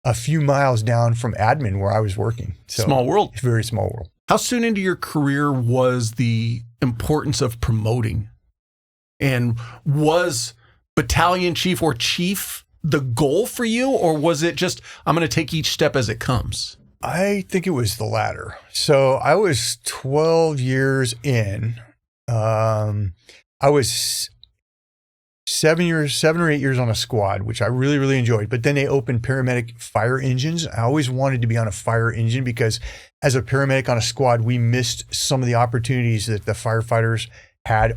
a few miles down from admin where I was working. So
small world.
It's a very small world.
How soon into your career was the importance of promoting? And was battalion chief or chief the goal for you? Or was it just, I'm going to take each step as it comes?
I think it was the latter. So I was 12 years in. I was 7 or 8 years on a squad, which I really, really enjoyed. But then they opened paramedic fire engines. I always wanted to be on a fire engine because as a paramedic on a squad, we missed some of the opportunities that the firefighters had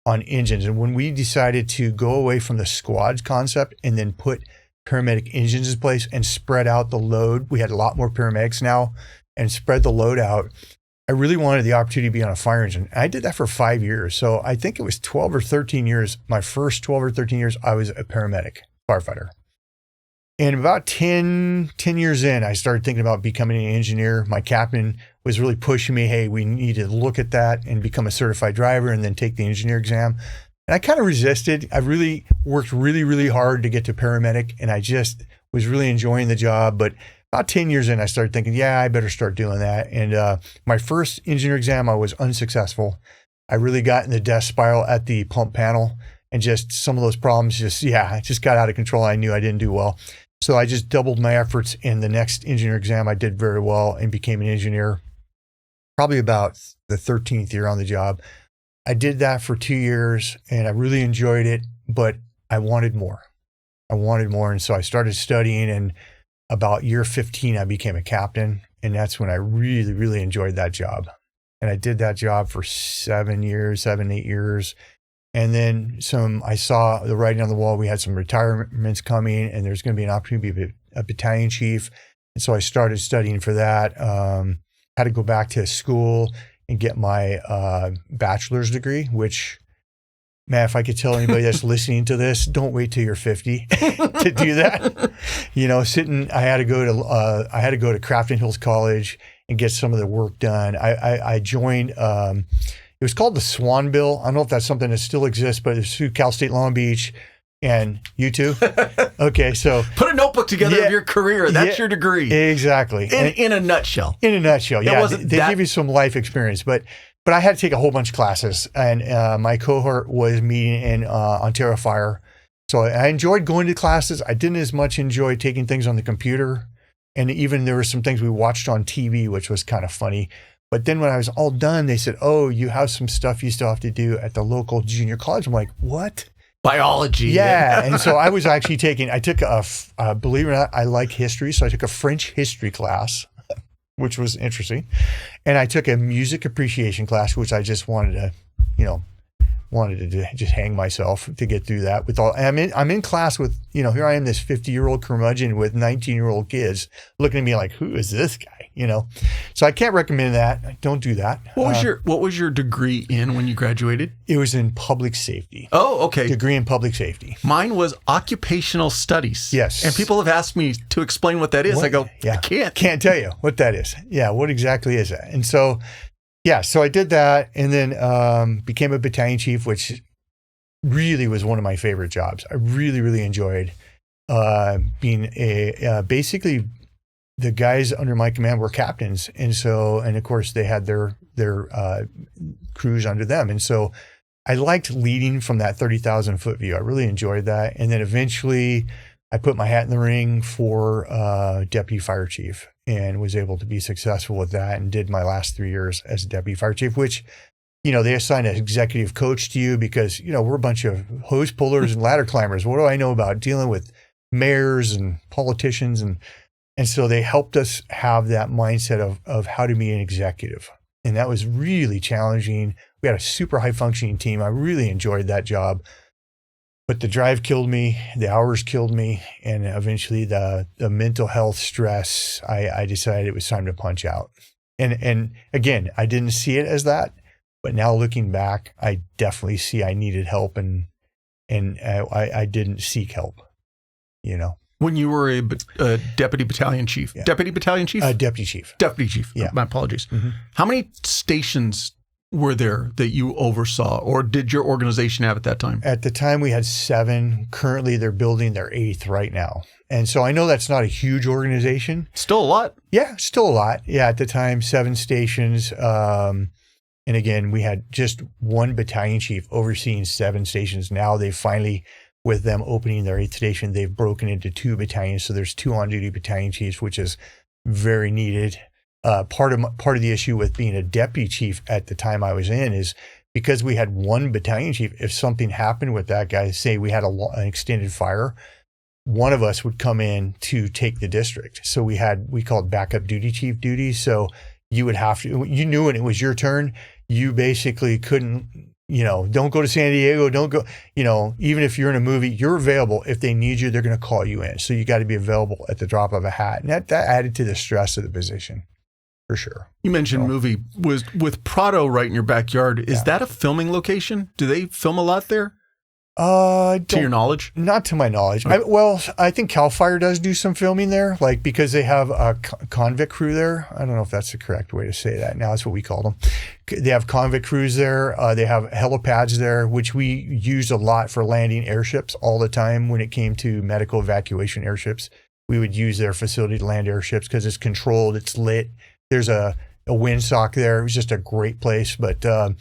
on engines. And when we decided to go away from the squads concept and then put paramedic engines in place and spread out the load, we had a lot more paramedics now, and spread the load out. I really wanted the opportunity to be on a fire engine. And I did that for 5 years. So I think it was 12 or 13 years. My first 12 or 13 years, I was a paramedic firefighter. And about 10 years in, I started thinking about becoming an engineer. My captain was really pushing me, hey, we need to look at that and become a certified driver and then take the engineer exam. And I kind of resisted. I really worked really, really hard to get to paramedic, and I just was really enjoying the job. But about 10 years in, I started thinking, yeah, I better start doing that. And my first engineer exam, I was unsuccessful. I really got in the death spiral at the pump panel, and just some of those problems just got out of control. I knew I didn't do well. So I just doubled my efforts. In the next engineer exam, I did very well and became an engineer, probably about the 13th year on the job. I did that for 2 years, and I really enjoyed it, but I wanted more. And so I started studying, and about year 15, I became a captain, and that's when I really, really enjoyed that job. And I did that job for 7, 8 years. And then I saw the writing on the wall. We had some retirements coming, and there's going to be an opportunity to be a battalion chief. And so I started studying for that. Had to go back to school and get my bachelor's degree, which, man, if I could tell anybody that's listening to this, don't wait till you're 50 to do that. I had to go to Crafton Hills College and get some of the work done. I joined, it was called the Swan Bill. I don't know if that's something that still exists, but it's through Cal State Long Beach. And you too? Okay, so
put a notebook together of your career. That's your degree.
Exactly.
In a nutshell.
In a nutshell, yeah. They give you some life experience, but I had to take a whole bunch of classes, and my cohort was meeting in Ontario Fire. So I enjoyed going to classes. I didn't as much enjoy taking things on the computer, and even there were some things we watched on TV, which was kind of funny. But then when I was all done, they said, "Oh, you have some stuff you still have to do at the local junior college." I'm like, "What?"
Biology.
Yeah. And so I was actually I took believe it or not, I like history. So I took a French history class, which was interesting. And I took a music appreciation class, which I just wanted to just hang myself to get through that with all. And I'm in class with, here I am, this 50-year-old curmudgeon with 19-year-old kids looking at me like, who is this guy? So I can't recommend that. Don't do that.
What was your degree in when you graduated?
It was in public safety.
Oh, okay.
Degree in public safety.
Mine was occupational studies.
Yes.
And people have asked me to explain what that is. I go, I can't.
Can't tell you what that is. Yeah. What exactly is that? And so, so I did that, and then became a battalion chief, which really was one of my favorite jobs. I really, really enjoyed being basically the guys under my command were captains. And of course they had their crews under them. And so I liked leading from that 30,000 foot view. I really enjoyed that. And then eventually I put my hat in the ring for deputy fire chief and was able to be successful with that, and did my last 3 years as deputy fire chief, which, they assign an executive coach to you because, we're a bunch of hose pullers and ladder climbers. What do I know about dealing with mayors and politicians? And so they helped us have that mindset of how to be an executive. And that was really challenging. We had a super high functioning team. I really enjoyed that job. But the drive killed me, the hours killed me, and eventually the mental health stress, I decided it was time to punch out. And again, I didn't see it as that, but now looking back, I definitely see I needed help, and I didn't seek help,
When you were a deputy battalion chief.
Yeah.
Deputy battalion chief?
Deputy chief.
Deputy chief.
Yeah.
My apologies.
Mm-hmm.
How many stations were there that you oversaw, or did your organization have at that time?
At the time, we had 7. Currently, they're building their 8th right now. And so I know that's not a huge organization.
Still a lot.
Yeah, still a lot. Yeah, at the time, 7 stations. And again, we had just one battalion chief overseeing 7 stations. Now they've finally, with them opening their 8th station, they've broken into 2 battalions. So there's 2 on-duty battalion chiefs, which is very needed. Part of the issue with being a deputy chief at the time I was in is because we had one battalion chief. If something happened with that guy, say we had an extended fire, one of us would come in to take the district. So we called backup duty chief duty. So you would have to, you knew when it was your turn, you basically couldn't, don't go to San Diego, don't go, even if you're in a movie, you're available. If they need you, they're going to call you in. So you got to be available at the drop of a hat. And that added to the stress of the position, for sure.
You mentioned movie. Was with Prado right in your backyard. Is that a filming location? Do they film a lot there? To your knowledge?
Not to my knowledge.
Okay.
I think CAL FIRE does do some filming there, because they have a convict crew there. I don't know if that's the correct way to say that. Now that's what we call them. They have convict crews there. They have helipads there, which we used a lot for landing airships all the time. When it came to medical evacuation airships, we would use their facility to land airships because it's controlled, it's lit. There's a windsock there. It was just a great place, but
the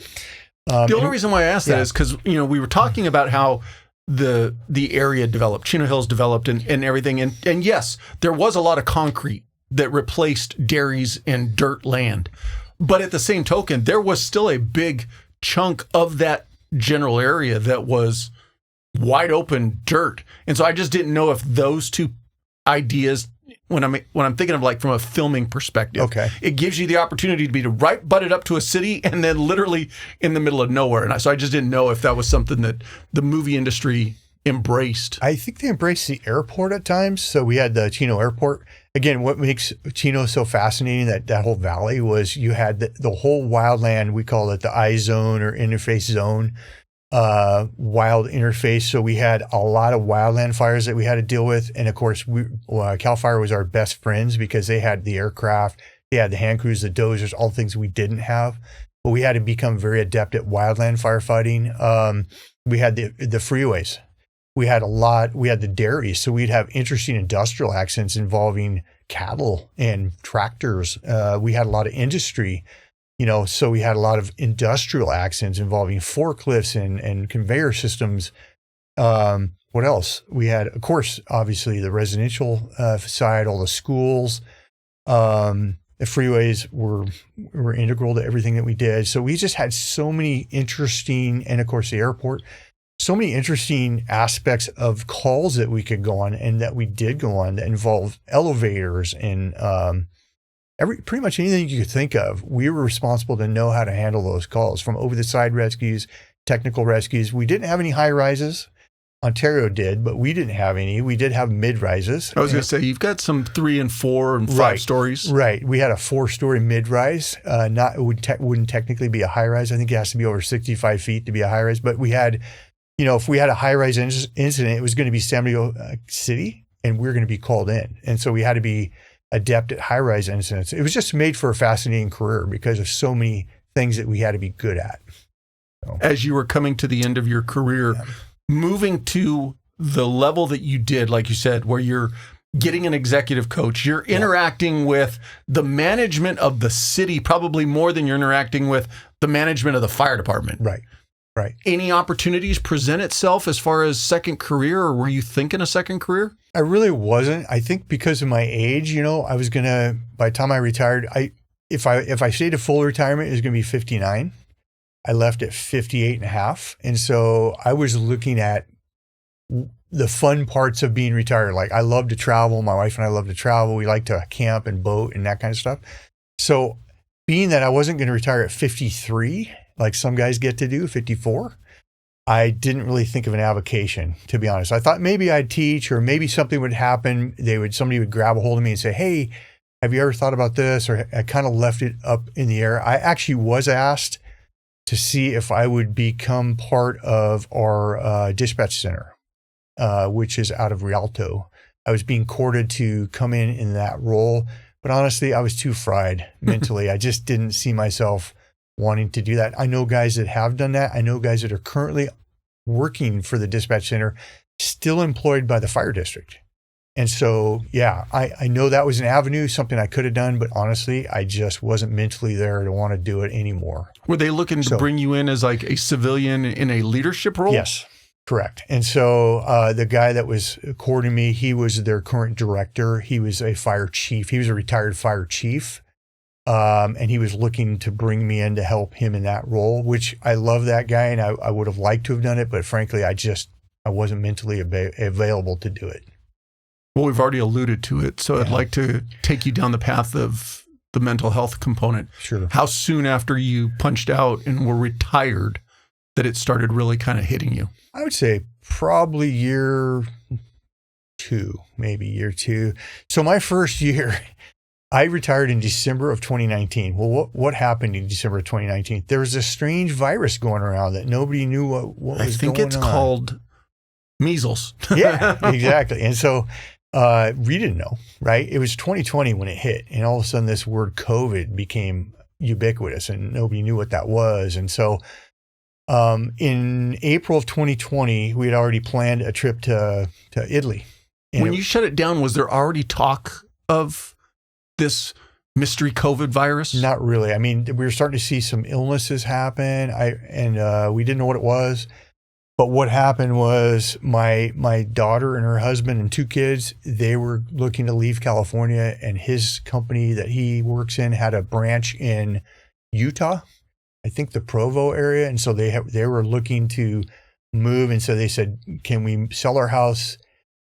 only reason why I asked that is because we were talking about how the area developed, Chino Hills developed, and everything, and yes, there was a lot of concrete that replaced dairies and dirt land, but at the same token, there was still a big chunk of that general area that was wide open dirt, and so I just didn't know if those two ideas. When I'm thinking of from a filming perspective,
okay,
it gives you the opportunity to be right butted up to a city and then literally in the middle of nowhere. And so I just didn't know if that was something that the movie industry embraced.
I think they embraced the airport at times. So we had the Chino airport. Again, what makes Chino so fascinating, that whole valley, was you had the whole wildland. We call it the I zone or interface zone. Wild interface. So we had a lot of wildland fires that we had to deal with. And of course, CAL FIRE was our best friends because they had the aircraft, they had the hand crews, the dozers, all things we didn't have. But we had to become very adept at wildland firefighting. We had the freeways. We had the dairy. So we'd have interesting industrial accidents involving cattle and tractors. We had a lot of industry, so we had a lot of industrial accidents involving forklifts and conveyor systems. What else? We had, of course, obviously the residential side, all the schools. The freeways were integral to everything that we did. So we just had so many interesting, and of course the airport, so many interesting aspects of calls that we could go on and that we did go on that involved elevators and pretty much anything you could think of. We were responsible to know how to handle those calls, from over the side rescues, technical rescues. We didn't have any high rises. Ontario did, but we didn't have any. We did have mid-rises.
I was going to say, you've got some 3 and 4 and 5
Right.
stories.
Right. We had a 4-story mid-rise. It wouldn't technically be a high-rise. I think it has to be over 65 feet to be a high-rise. But we had, if we had a high-rise incident, it was going to be San Diego City, and we were going to be called in. And so we had to be adept at high-rise incidents. It was just made for a fascinating career because of so many things that we had to be good at. So,
as you were coming to the end of your career, moving to the level that you did, like you said, where you're getting an executive coach, you're interacting with the management of the city, probably more than you're interacting with the management of the fire department.
Right.
Any opportunities present itself as far as second career, or were you thinking a second career?
I really wasn't. I think because of my age, I was gonna, by the time I retired, if I stayed at full retirement, it was gonna be 59. I left at 58 and a half. And so I was looking at the fun parts of being retired. Like, I love to travel. My wife and I love to travel. We like to camp and boat and that kind of stuff. So being that I wasn't going to retire at 53, like some guys get to do, 54, I didn't really think of an avocation, to be honest. I thought maybe I'd teach, or maybe something would happen. Somebody would grab a hold of me and say, "Hey, have you ever thought about this?" Or I kind of left it up in the air. I actually was asked to see if I would become part of our dispatch center, which is out of Rialto. I was being courted to come in that role, but honestly, I was too fried mentally. I just didn't see myself wanting to do that. I know guys that have done that. I know guys that are currently working for the dispatch center, still employed by the fire district. And so, I know that was an avenue, something I could have done, but honestly, I just wasn't mentally there to want to do it anymore.
Were they looking to bring you in as like a civilian in a leadership role?
Yes, correct. And so the guy that was courting me, he was their current director. He was a fire chief. He was a retired fire chief. And he was looking to bring me in to help him in that role, which I love that guy, and I would have liked to have done it, but frankly, I wasn't mentally available to do it.
Well, we've already alluded to it, so I'd like to take you down the path of the mental health component.
Sure.
How soon after you punched out and were retired that it started really kind of hitting you?
I would say probably year 2, maybe year 2. So my first year, I retired in December of 2019. Well, what happened in December of 2019? There was a strange virus going around that nobody knew what was going on. I think
it's called measles.
Yeah, exactly. And so we didn't know, right? It was 2020 when it hit, and all of a sudden this word COVID became ubiquitous and nobody knew what that was. And so in April of 2020, we had already planned a trip to Italy.
When you shut it down, was there already talk of this mystery COVID virus?
Not really. I mean, we were starting to see some illnesses happen, we didn't know what it was. But what happened was my daughter and her husband and 2 kids, they were looking to leave California, and his company that he works in had a branch in Utah, I think the Provo area. And so they were looking to move. And so they said, "Can we sell our house?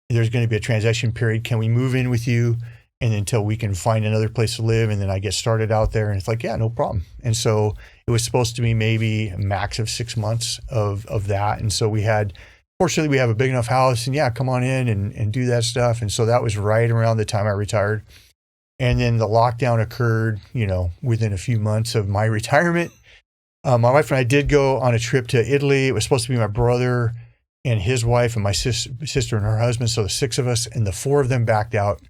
There's going to be a transition period. Can we move in with you? And until we can find another place to live, and then I get started out there." And it's like, yeah, no problem. And so it was supposed to be maybe a max of 6 months of that. And so fortunately we have a big enough house, and come on in and do that stuff. And so that was right around the time I retired. And then the lockdown occurred, within a few months of my retirement. My wife and I did go on a trip to Italy. It was supposed to be my brother and his wife and my sister and her husband. So the 6 of us, and the 4 of them backed out.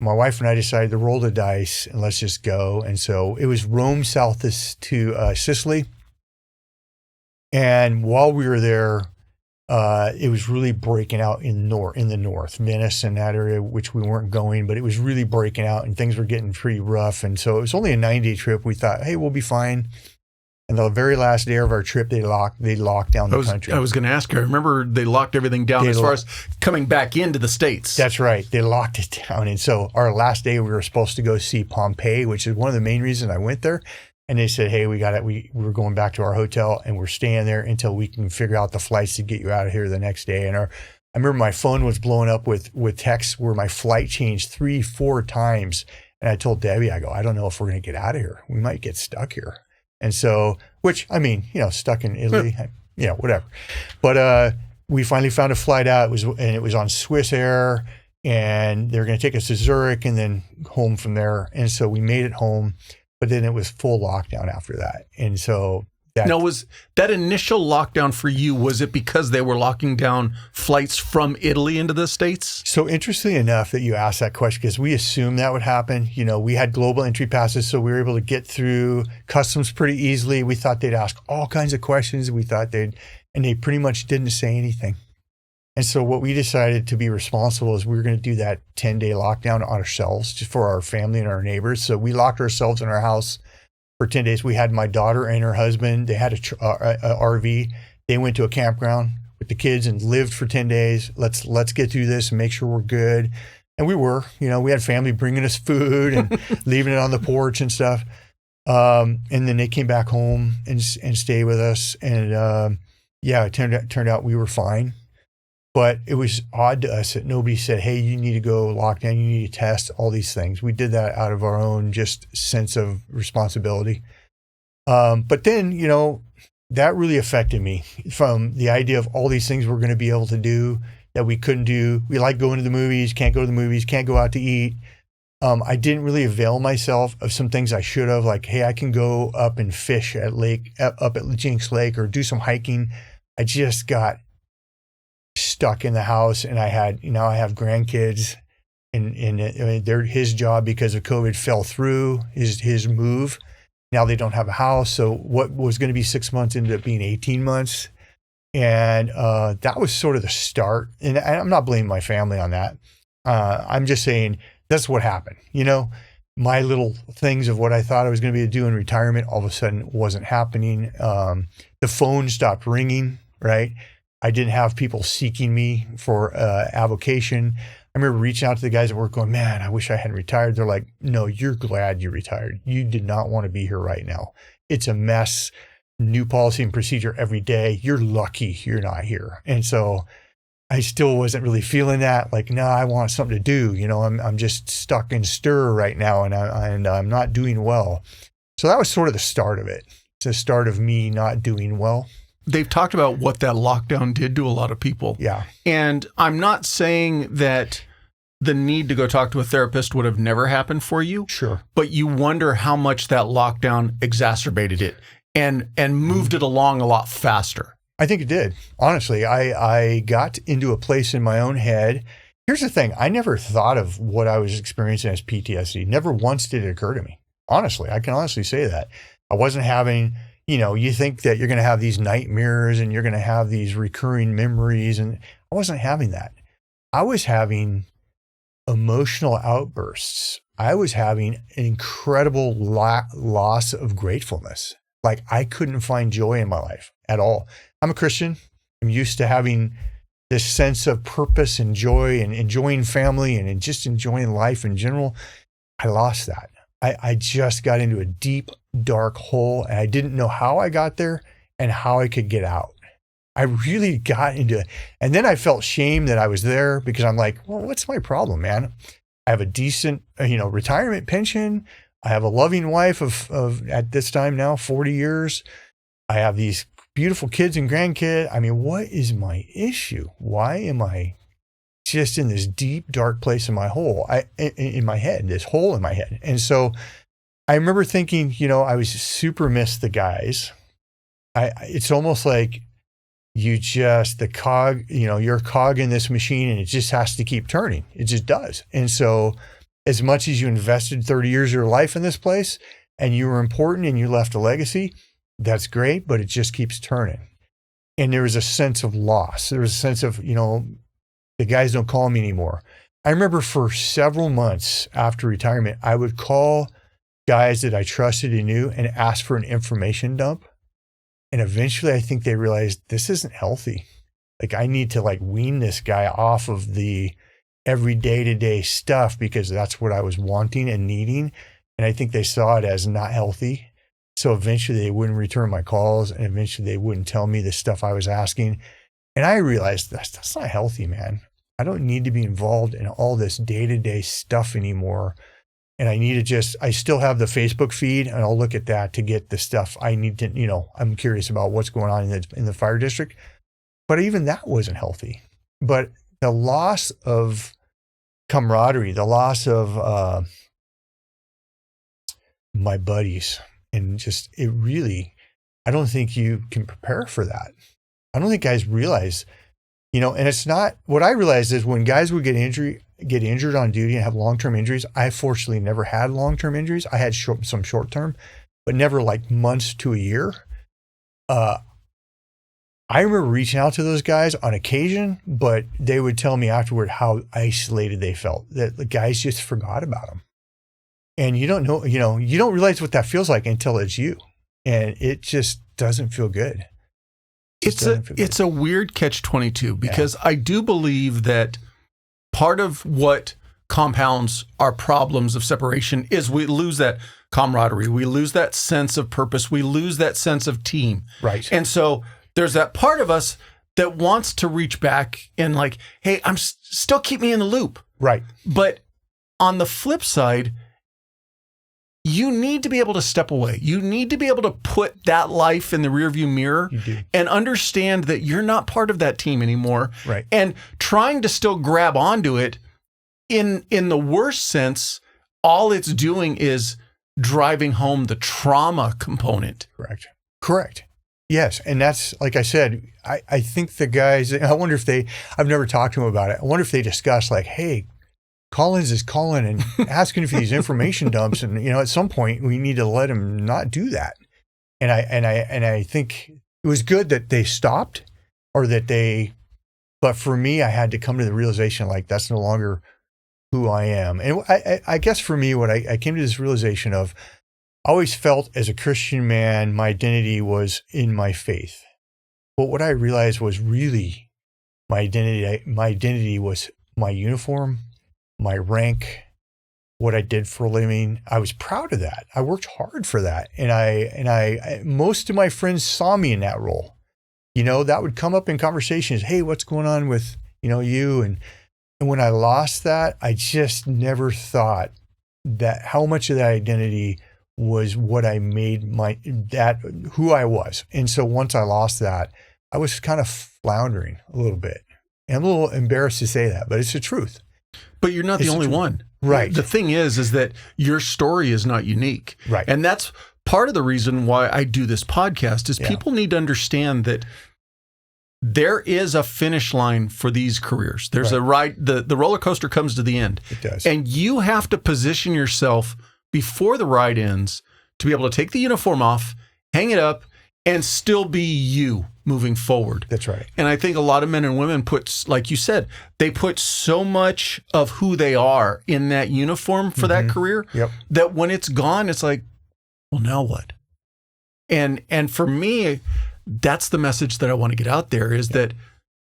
My wife and I decided to roll the dice and let's just go. And so it was Rome south to Sicily. And while we were there, It was really breaking out in the north, Venice and that area, which we weren't going, but it was really breaking out and things were getting pretty rough. And so it was only a 9-day trip. We thought, hey, we'll be fine. And the very last day of our trip, they locked down the country.
I was going to ask you. I remember they locked everything down as far as coming back into the States.
That's right. They locked it down. And so our last day, we were supposed to go see Pompeii, which is one of the main reasons I went there. And they said, hey, we were going back to our hotel and we're staying there until we can figure out the flights to get you out of here the next day. And I remember my phone was blowing up with texts where my flight changed 3-4 times. And I told Debbie, I go, I don't know if we're going to get out of here. We might get stuck here. And so, which, I mean, stuck in Italy, whatever. But we finally found a flight out. It was on Swiss Air, and they were going to take us to Zurich and then home from there. And so we made it home, but then it was full lockdown after that. And so
now, was that initial lockdown for you, was it because they were locking down flights from Italy into the States?
So interestingly enough that you asked that question, because we assumed that would happen. We had global entry passes, so we were able to get through customs pretty easily. We thought they'd ask all kinds of questions. And they pretty much didn't say anything. And so what we decided to be responsible is we were going to do that 10-day lockdown on ourselves, just for our family and our neighbors. So we locked ourselves in our house for 10 days. We had my daughter and her husband. They had a RV. They went to a campground with the kids and lived for 10 days. Let's get through this and make sure we're good. And we were, we had family bringing us food and leaving it on the porch and stuff. And then they came back home and stayed with us. And it turned out we were fine. But it was odd to us that nobody said, hey, you need to go lock down, you need to test, all these things. We did that out of our own just sense of responsibility. But then, that really affected me, from the idea of all these things we're going to be able to do that we couldn't do. We like going to the movies, can't go to the movies, can't go out to eat. I didn't really avail myself of some things I should have, like, hey, I can go up and fish up at Jinx Lake or do some hiking. I just got stuck in the house, and I have grandkids, and his job because of COVID fell through, his move. Now they don't have a house. So what was going to be 6 months ended up being 18 months. And that was sort of the start. And I'm not blaming my family on that. I'm just saying that's what happened. My little things of what I thought I was going to be able to do in retirement all of a sudden wasn't happening. The phone stopped ringing, right? I didn't have people seeking me for avocation. I remember reaching out to the guys at work going, man, I wish I hadn't retired. They're like, no, you're glad you retired. You did not want to be here right now. It's a mess. New policy and procedure every day. You're lucky you're not here. And so I still wasn't really feeling that. Like, no, I want something to do. I'm just stuck in stir right now, and I'm not doing well. So that was sort of the start of it. It's the start of me not doing well.
They've talked about what that lockdown did to a lot of people.
Yeah.
And I'm not saying that the need to go talk to a therapist would have never happened for you.
Sure.
But you wonder how much that lockdown exacerbated it and moved it along a lot faster.
I think it did. Honestly, I got into a place in my own head. Here's the thing. I never thought of what I was experiencing as PTSD. Never once did it occur to me. Honestly, I can honestly say that. I wasn't having... you think that you're going to have these nightmares and you're going to have these recurring memories. And I wasn't having that. I was having emotional outbursts. I was having an incredible loss of gratefulness. Like, I couldn't find joy in my life at all. I'm a Christian. I'm used to having this sense of purpose and joy and enjoying family and just enjoying life in general. I lost that. I just got into a deep, dark hole, and I didn't know how I got there and how I could get out. I really got into it. And then I felt shame that I was there, because I'm like, well, what's my problem, man? I have a decent, retirement pension. I have a loving wife of at this time now, 40 years. I have these beautiful kids and grandkids. I mean, what is my issue? Why am I just in this deep, dark place in my head, this hole in my head? And so I remember thinking, I was super missed the guys. It's almost like you're a cog in this machine, and it just has to keep turning. It just does. And so as much as you invested 30 years of your life in this place and you were important and you left a legacy, that's great, but it just keeps turning. And there was a sense of loss. There was a sense of, the guys don't call me anymore. I remember for several months after retirement, I would call guys that I trusted and knew and ask for an information dump. And eventually I think they realized this isn't healthy. Like I need to wean this guy off of the every day-to-day stuff because that's what I was wanting and needing. And I think they saw it as not healthy. So eventually they wouldn't return my calls and eventually they wouldn't tell me the stuff I was asking. And I realized that's not healthy, man. I don't need to be involved in all this day-to-day stuff anymore. And I still have the Facebook feed and I'll look at that to get the stuff I need to, I'm curious about what's going on in the fire district. But even that wasn't healthy. But the loss of camaraderie, the loss of my buddies, and I don't think you can prepare for that. I don't think guys realize, and it's not, what I realized is when guys would get injured on duty and have long-term injuries, I fortunately never had long-term injuries. I had some short-term, but never months to a year. I remember reaching out to those guys on occasion, but they would tell me afterward how isolated they felt, that the guys just forgot about them. And you don't know, you don't realize what that feels like until it's you. And it just doesn't feel good.
It's a weird catch-22 because I do believe that part of what compounds our problems of separation is we lose that camaraderie. We lose that sense of purpose. We lose that sense of team.
Right.
And so there's that part of us that wants to reach back and hey, still keep me in the loop.
Right.
But on the flip side, you need to be able to step away. You need to be able to put that life in the rearview mirror and understand that you're not part of that team anymore.
Right.
And trying to still grab onto it in the worst sense, all it's doing is driving home the trauma component.
Correct. Yes. And that's, like I said, I think the guys, I wonder if I've never talked to them about it. I wonder if they discuss hey, Collins is calling and asking for these information dumps. And, at some point we need to let him not do that. And I think it was good that they stopped but for me, I had to come to the realization, that's no longer who I am. And I guess for me, what I came to this realization of, I always felt as a Christian man, my identity was in my faith. But what I realized was really my identity was my uniform, my rank, what I did for a living. I was proud of that. I worked hard for that. And I most of my friends saw me in that role. That would come up in conversations. Hey, what's going on with, you? And when I lost that, I just never thought that how much of that identity was what I made who I was. And so once I lost that, I was kind of floundering a little bit. And I'm a little embarrassed to say that, but it's the truth.
But you're not the only one.
Right.
The thing is that your story is not unique.
Right.
And that's part of the reason why I do this podcast is people need to understand that there is a finish line for these careers. There's a ride, the roller coaster comes to the end.
It does.
And you have to position yourself before the ride ends to be able to take the uniform off, hang it up, and still be you moving forward.
That's right.
And I think a lot of men and women put, like you said, they put so much of who they are in that uniform for that career that when it's gone, it's well, now what? And for me, that's the message that I want to get out there is that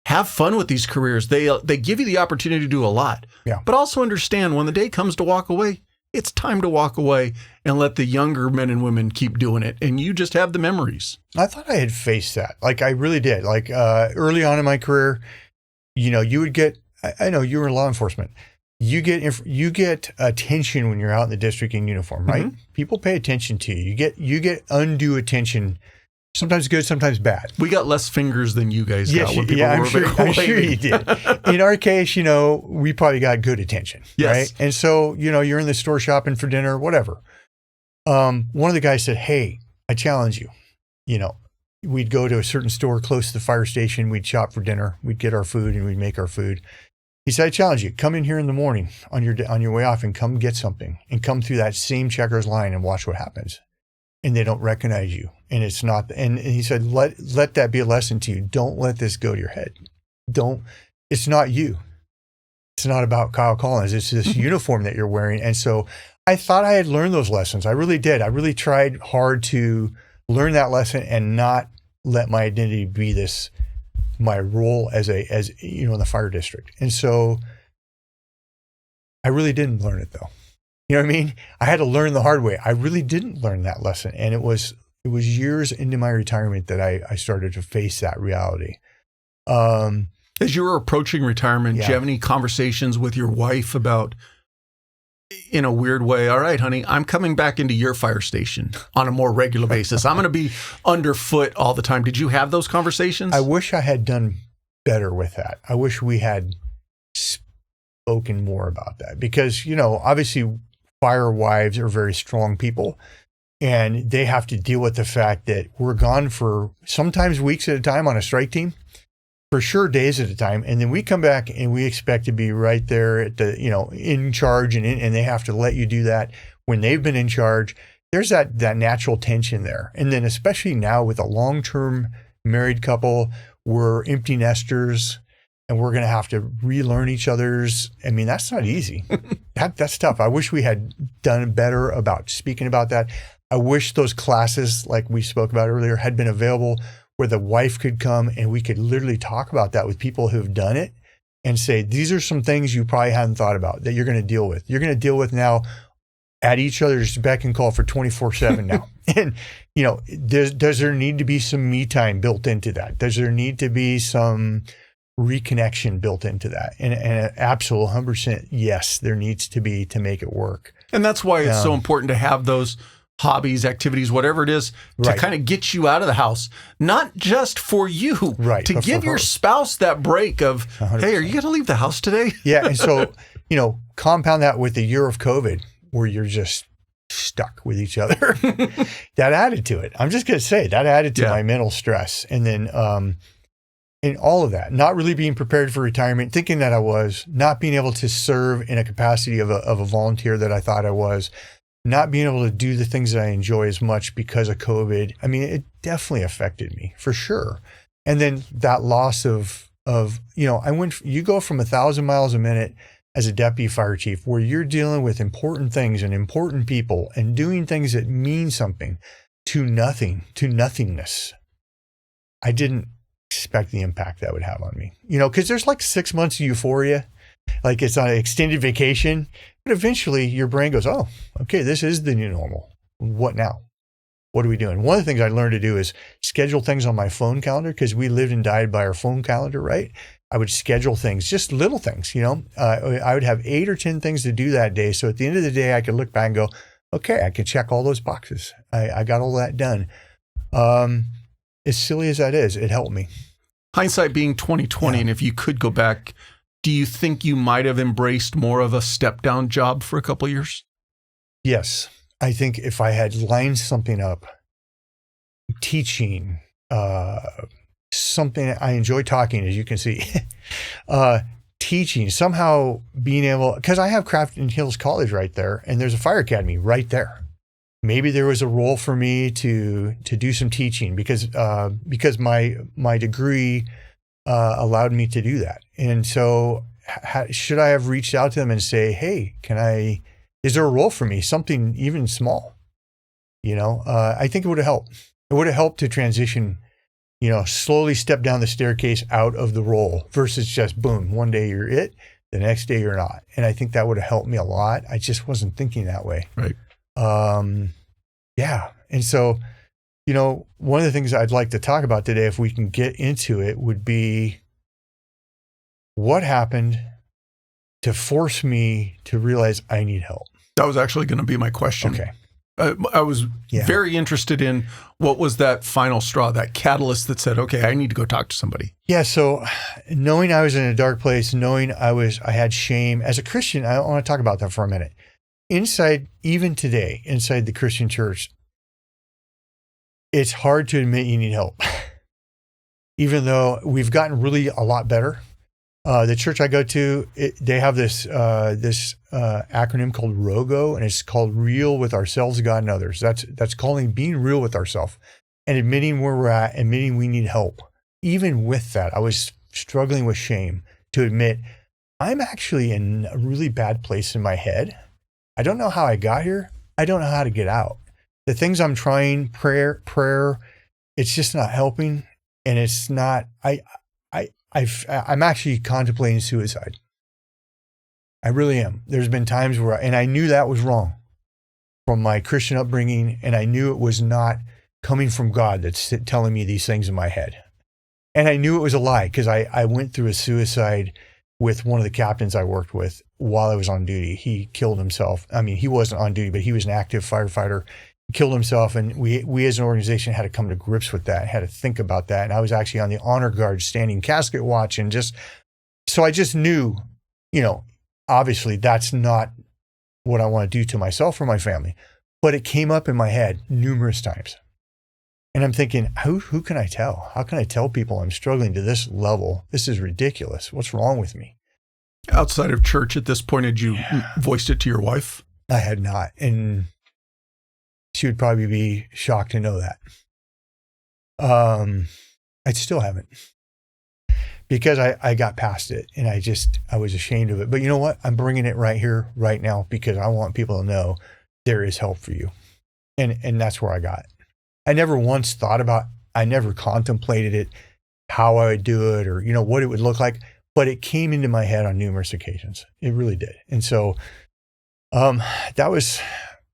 have fun with these careers. They give you the opportunity to do a lot, but also understand when the day comes to walk away, it's time to walk away and let the younger men and women keep doing it. And you just have the memories.
I thought I had faced that. I really did. Early on in my career, you would get, I know you were in law enforcement. You get attention when you're out in the district in uniform, right? People pay attention to you. You get undue attention. Sometimes good, sometimes bad.
We got less fingers than you guys got.
I'm sure you did. In our case, we probably got good attention, right? And so, you're in the store shopping for dinner, whatever. One of the guys said, "Hey, I challenge you." We'd go to a certain store close to the fire station. We'd shop for dinner. We'd get our food and we'd make our food. He said, "I challenge you. Come in here in the morning on your way off and come get something and come through that same checkers line and watch what happens." and they don't recognize you. And it's not, and he said, let that be a lesson to you. Don't let this go to your head. It's not you. It's not about Kyle Collins. It's this uniform that you're wearing. And so I thought I had learned those lessons. I really did. I really tried hard to learn that lesson and not let my identity be my role as in the fire district. And so I really didn't learn it though. You know what I mean? I had to learn the hard way. I really didn't learn that lesson. And it was years into my retirement that I started to face that reality.
As you were approaching retirement, did you have any conversations with your wife about, in a weird way, all right, honey, I'm coming back into your fire station on a more regular basis. I'm going to be underfoot all the time. Did you have those conversations?
I wish I had done better with that. I wish we had spoken more about that because, obviously fire wives are very strong people and they have to deal with the fact that we're gone for sometimes weeks at a time on a strike team, for sure days at a time. And then we come back and we expect to be right there at the, in charge and they have to let you do that when they've been in charge. There's that natural tension there. And then especially now with a long-term married couple, we're empty nesters and we're going to have to relearn each other's. I mean, that's not easy. That's tough. I wish we had done better about speaking about that. I wish those classes, like we spoke about earlier, had been available where the wife could come and we could literally talk about that with people who've done it and say, these are some things you probably hadn't thought about that you're going to deal with. You're going to deal with now at each other's beck and call for 24/7 now. And, does there need to be some me time built into that? Does there need to be some reconnection built into that? And an absolute 100% yes, there needs to be to make it work.
And that's why it's so important to have those hobbies, activities, whatever it is, to kind of get you out of the house, not just for you, to give your spouse that break of, 100%. Hey, are you going to leave the house today?
Yeah. And so, compound that with the year of COVID where you're just stuck with each other. That added to it. I'm just going to say that added to my mental stress. And then, in all of that, not really being prepared for retirement, thinking that I was, not being able to serve in a capacity of a volunteer that I thought I was, not being able to do the things that I enjoy as much because of COVID. I mean, it definitely affected me for sure. And then that loss of you go from 1,000 miles a minute as a deputy fire chief where you're dealing with important things and important people and doing things that mean something to nothingness. I didn't expect the impact that would have on me, because there's like 6 months of euphoria, like it's on an extended vacation. But eventually your brain goes, oh, okay, this is the new normal. What now? What are we doing? One of the things I learned to do is schedule things on my phone calendar because we lived and died by our phone calendar, right? I would schedule things, just little things, I would have 8 or 10 things to do that day. So at the end of the day, I could look back and go, okay, I could check all those boxes. I got all that done. As silly as that is, it helped me.
Hindsight being 2020, and if you could go back, do you think you might have embraced more of a step-down job for a couple of years?
Yes. I think if I had lined something up, teaching, something, I enjoy talking, as you can see, teaching, somehow being able, because I have Crafton Hills College right there, and there's a fire academy right there. Maybe there was a role for me to do some teaching because my degree allowed me to do that. And so should I have reached out to them and say, hey, is there a role for me? Something even small, I think it would have helped. It would have helped to transition, slowly step down the staircase out of the role versus just boom, one day you're it, the next day you're not. And I think that would have helped me a lot. I just wasn't thinking that way.
Right.
Yeah. And so, one of the things I'd like to talk about today, if we can get into it, would be what happened to force me to realize I need help.
That was actually going to be my question.
Okay.
I was very interested in what was that final straw, that catalyst that said, okay, I need to go talk to somebody.
Yeah. So knowing I was in a dark place, knowing I had shame as a Christian, I want to talk about that for a minute. Even today, inside the Christian church, it's hard to admit you need help. Even though we've gotten really a lot better. The church I go to, they have this acronym called ROGO, and it's called Real with Ourselves, God, and Others. That's calling being real with ourselves and admitting where we're at, admitting we need help. Even with that, I was struggling with shame to admit I'm actually in a really bad place in my head. I don't know how I got here. I don't know how to get out. The things I'm trying, prayer, it's just not helping. And it's not, I'm actually contemplating suicide. I really am. There's been times where, and I knew that was wrong from my Christian upbringing. And I knew it was not coming from God that's telling me these things in my head. And I knew it was a lie because I went through a suicide with one of the captains I worked with while I was on duty. He killed himself. I mean, he wasn't on duty, but he was an active firefighter. He killed himself. And we as an organization had to come to grips with that, had to think about that. And I was actually on the honor guard standing casket watch. And so I just knew, obviously that's not what I want to do to myself or my family. But it came up in my head numerous times. And I'm thinking, who can I tell? How can I tell people I'm struggling to this level? This is ridiculous. What's wrong with me?
Outside of church at this point, had you voiced it to your wife?
I had not. And she would probably be shocked to know that. I still haven't. Because I got past it and I was ashamed of it. But you know what? I'm bringing it right here, right now, because I want people to know there is help for you. And that's where I got. I never once thought about, I never contemplated it, how I would do it or, what it would look like, but it came into my head on numerous occasions. It really did. And so that was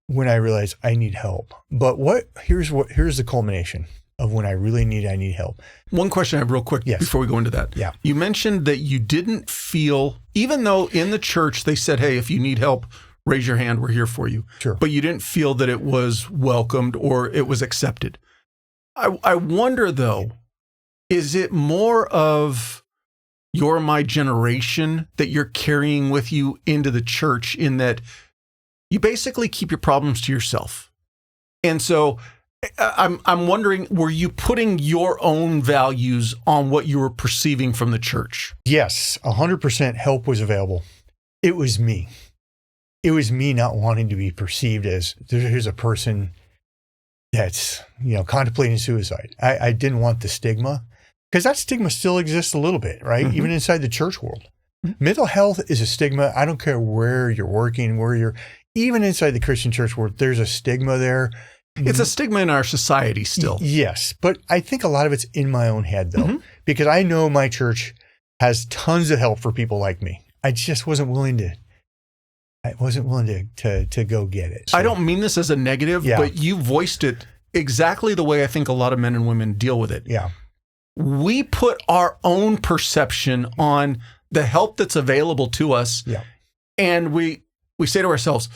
when I realized I need help. But here's the culmination of when I need help.
One question I have real quick before we go into that.
Yeah.
You mentioned that you didn't feel, even though in the church they said, hey, if you need help, raise your hand, we're here for you.
Sure.
But you didn't feel that it was welcomed or it was accepted. I wonder, though, is it more of you're my generation that you're carrying with you into the church in that you basically keep your problems to yourself? And so I'm wondering, were you putting your own values on what you were perceiving from the church?
Yes, 100% help was available. It was me. It was me not wanting to be perceived as here's a person that's, contemplating suicide. I didn't want the stigma because that stigma still exists a little bit, right? Mm-hmm. Even inside the church world. Mm-hmm. Mental health is a stigma. I don't care where you're working, even inside the Christian church world, there's a stigma there.
It's a stigma in our society still.
Yes. But I think a lot of it's in my own head though, because I know my church has tons of help for people like me. I just wasn't willing to go get it. So.
I don't mean this as a negative, but you voiced it exactly the way I think a lot of men and women deal with it.
Yeah.
We put our own perception on the help that's available to us.
Yeah.
And we say to ourselves,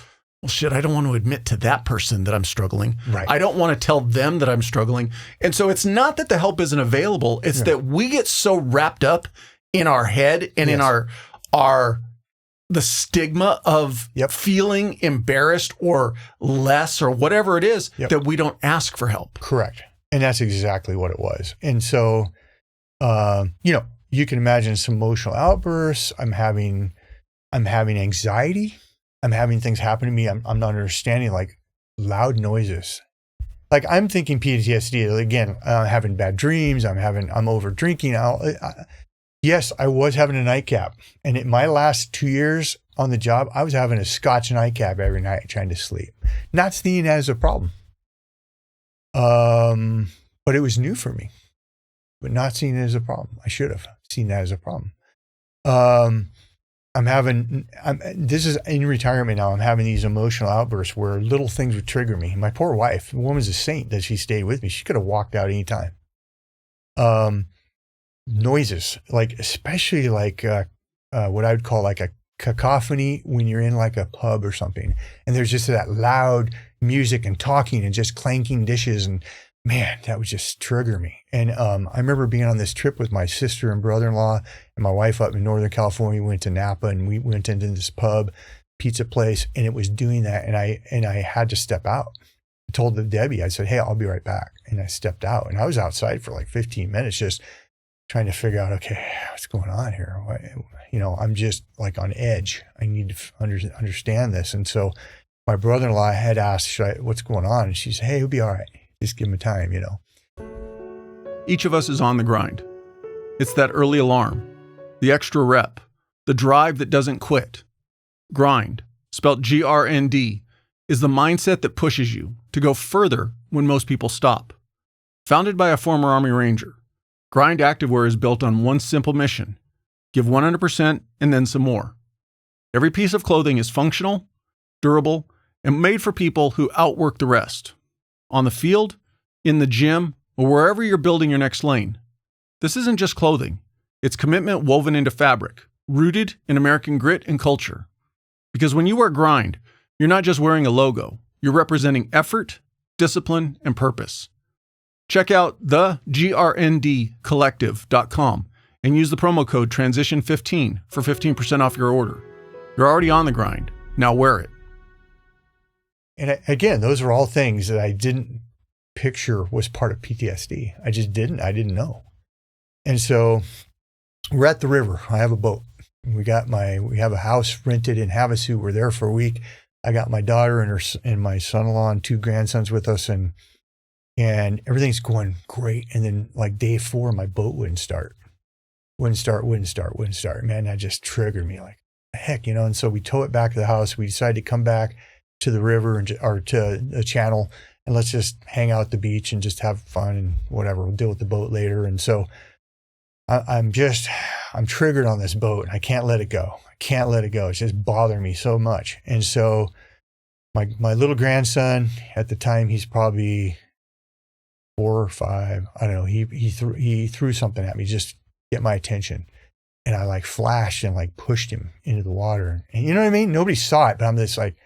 well, shit, I don't want to admit to that person that I'm struggling.
Right.
I don't want to tell them that I'm struggling. And so it's not that the help isn't available. It's that we get so wrapped up in our head and in the stigma of feeling embarrassed or less or whatever it is that we don't ask for help.
Correct. And that's exactly what it was. And so, you can imagine some emotional outbursts. I'm having anxiety. I'm having things happen to me. I'm not understanding, like loud noises. Like I'm thinking PTSD again, having bad dreams. I'm over drinking. Yes, I was having a nightcap. And in my last 2 years on the job, I was having a Scotch nightcap every night trying to sleep. Not seeing that as a problem. But it was new for me. But not seeing it as a problem. I should have seen that as a problem. This is in retirement now. I'm having these emotional outbursts where little things would trigger me. My poor wife, the woman's a saint that she stayed with me. She could have walked out anytime. Noises, especially what I would call like a cacophony when you're in like a pub or something. And there's just that loud music and talking and just clanking dishes. And man, that would just trigger me. And I remember being on this trip with my sister and brother-in-law and my wife up in Northern California. We went to Napa and we went into this pub, pizza place, and it was doing that. And I had to step out. I told Debbie, I said, hey, I'll be right back. And I stepped out and I was outside for like 15 minutes, just trying to figure out, okay, what's going on here? I'm just like on edge. I need to understand this. And so my brother-in-law had asked, what's going on? And she said, hey, it'll be all right. Just give him time,
Each of us is on the grind. It's that early alarm, the extra rep, the drive that doesn't quit. Grind, spelt GRND, is the mindset that pushes you to go further when most people stop. Founded by a former Army Ranger, Grind Activewear is built on one simple mission: give 100% and then some more. Every piece of clothing is functional, durable, and made for people who outwork the rest. On the field, in the gym, or wherever you're building your next lane. This isn't just clothing. It's commitment woven into fabric, rooted in American grit and culture. Because when you wear Grind, you're not just wearing a logo. You're representing effort, discipline, and purpose. Check out thegrndcollective.com and use the promo code TRANSITION15 for 15% off your order. You're already on the grind. Now wear it.
And again, those are all things that I didn't picture was part of PTSD. I didn't know. And so we're at the river. I have a boat. We have a house rented in Havasu. We're there for a week. I got my daughter and my son-in-law and 2 grandsons with us, and everything's going great. And then like day 4, my boat wouldn't start. Man, that just triggered me like heck, And so we tow it back to the house. We decided to come back to the river or to the channel, and let's just hang out at the beach and just have fun and whatever. We'll deal with the boat later. And so I'm triggered on this boat, and I can't let it go. It's just bothering me so much. And so my little grandson at the time, he's probably 4 or 5. I don't know. He threw something at me just to get my attention. And I like flashed and like pushed him into the water. And you know what I mean? Nobody saw it, but I'm just like,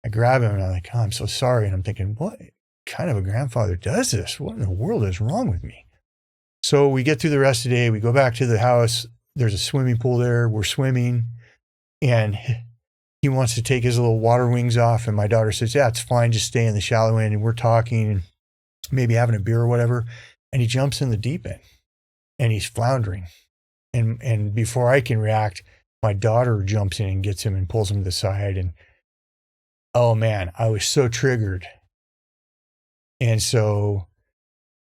I grab him and I'm like, oh, I'm so sorry. And I'm thinking, what kind of a grandfather does this? What in the world is wrong with me? So we get through the rest of the day. We go back to the house. There's a swimming pool there. We're swimming. And he wants to take his little water wings off. And my daughter says, yeah, it's fine. Just stay in the shallow end. And we're talking and maybe having a beer or whatever. And he jumps in the deep end and he's floundering. And before I can react, my daughter jumps in and gets him and pulls him to the side. And oh man, I was so triggered. And so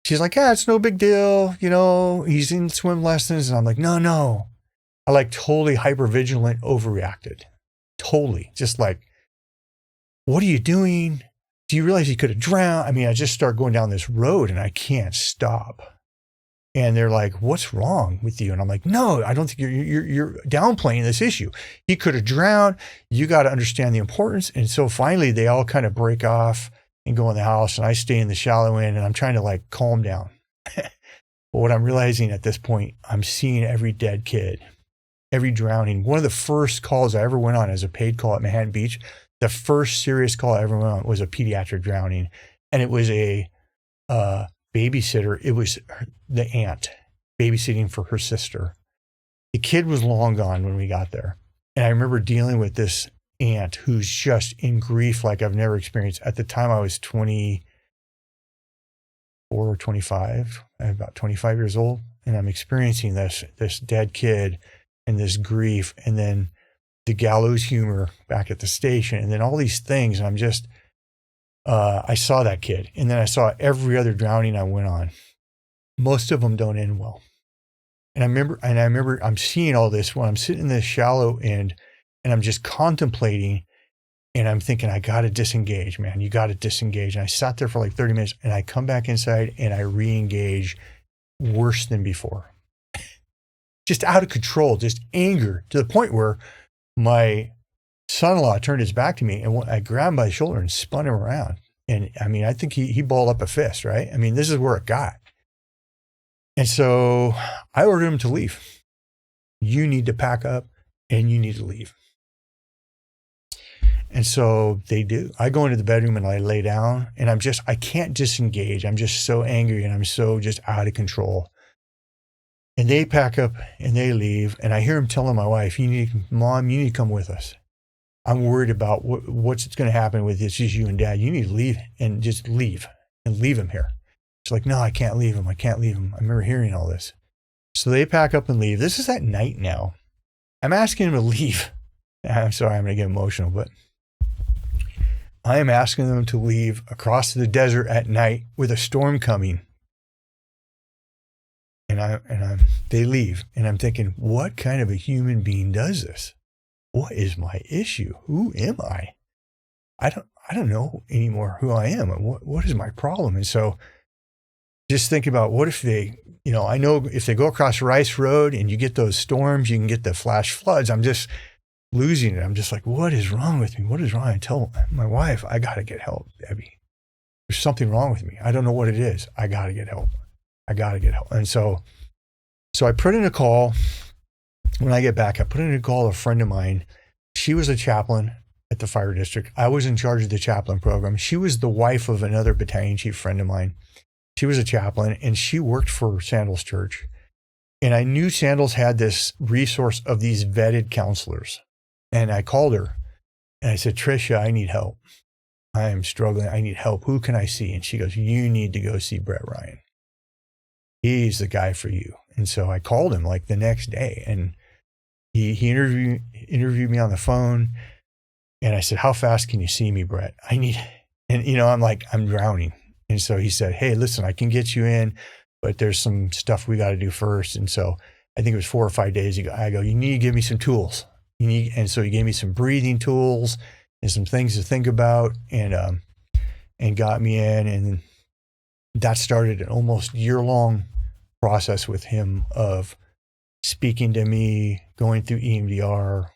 she's like, yeah, it's no big deal. He's in swim lessons. And I'm like, no. I like totally hypervigilant, overreacted. Totally. Just like, what are you doing? Do you realize he could have drowned? I mean, I just start going down this road and I can't stop. And they're like, what's wrong with you? And I'm like, no, I don't think you're downplaying this issue. He could have drowned. You got to understand the importance. And so finally they all kind of break off and go in the house, and I stay in the shallow end, and I'm trying to like calm down. But what I'm realizing at this point, I'm seeing every dead kid, every drowning. One of the first calls I ever went on as a paid call at Manhattan Beach, the first serious call I ever went on was a pediatric drowning. And it was a babysitter. It was the aunt babysitting for her sister. The kid was long gone when we got there. And I remember dealing with this aunt who's just in grief like I've never experienced. At the time I was 24 or 25. I'm about 25 years old. And I'm experiencing this dead kid and this grief. And then the gallows humor back at the station. And then all these things. And I'm just, I saw that kid. And then I saw every other drowning I went on. Most of them don't end well. And I remember I'm seeing all this when I'm sitting in this shallow end and I'm just contemplating and I'm thinking, I got to disengage, man. You got to disengage. And I sat there for like 30 minutes and I come back inside and I re-engage worse than before. Just out of control, just anger to the point where my son-in-law turned his back to me and I grabbed him by the shoulder and spun him around. And I mean, I think he balled up a fist, right? I mean, this is where it got. And so I ordered him to leave. You need to pack up and you need to leave. And so they do. I go into the bedroom and I lay down and I can't disengage. I'm just so angry and I'm so just out of control. And they pack up and they leave. And I hear him telling my wife, Mom, you need to come with us. I'm worried about what's going to happen with this. It's just you and Dad. You need to leave and just leave and leave him here. She's like, no, I can't leave him. I remember hearing all this. So they pack up and leave. This is at night now. I'm asking them to leave. I'm sorry, I'm going to get emotional, but I am asking them to leave across the desert at night with a storm coming. And they leave. And I'm thinking, what kind of a human being does this? What is my issue? Who am I? I don't know anymore who I am. What is my problem? And so just think about what if they, I know if they go across Rice Road and you get those storms, you can get the flash floods. I'm just losing it. I'm just like, what is wrong with me? What is wrong? I tell my wife, I got to get help, Debbie. There's something wrong with me. I don't know what it is. I got to get help. And so I put in a call. When I get back, I put in a call to a friend of mine. She was a chaplain at the fire district. I was in charge of the chaplain program. She was the wife of another battalion chief friend of mine. She was a chaplain and she worked for Sandals Church. And I knew Sandals had this resource of these vetted counselors. And I called her and I said, Tricia, I need help. I am struggling. I need help. Who can I see? And she goes, you need to go see Brett Ryan. He's the guy for you. And so I called him like the next day and he interviewed me on the phone. And I said, how fast can you see me, Brett? I'm like, I'm drowning. And so he said, hey, listen, I can get you in, but there's some stuff we got to do first. And so I think it was 4 or 5 days ago. I go, you need to give me some tools. And so he gave me some breathing tools and some things to think about and got me in. And that started an almost year-long process with him of speaking to me, going through EMDR.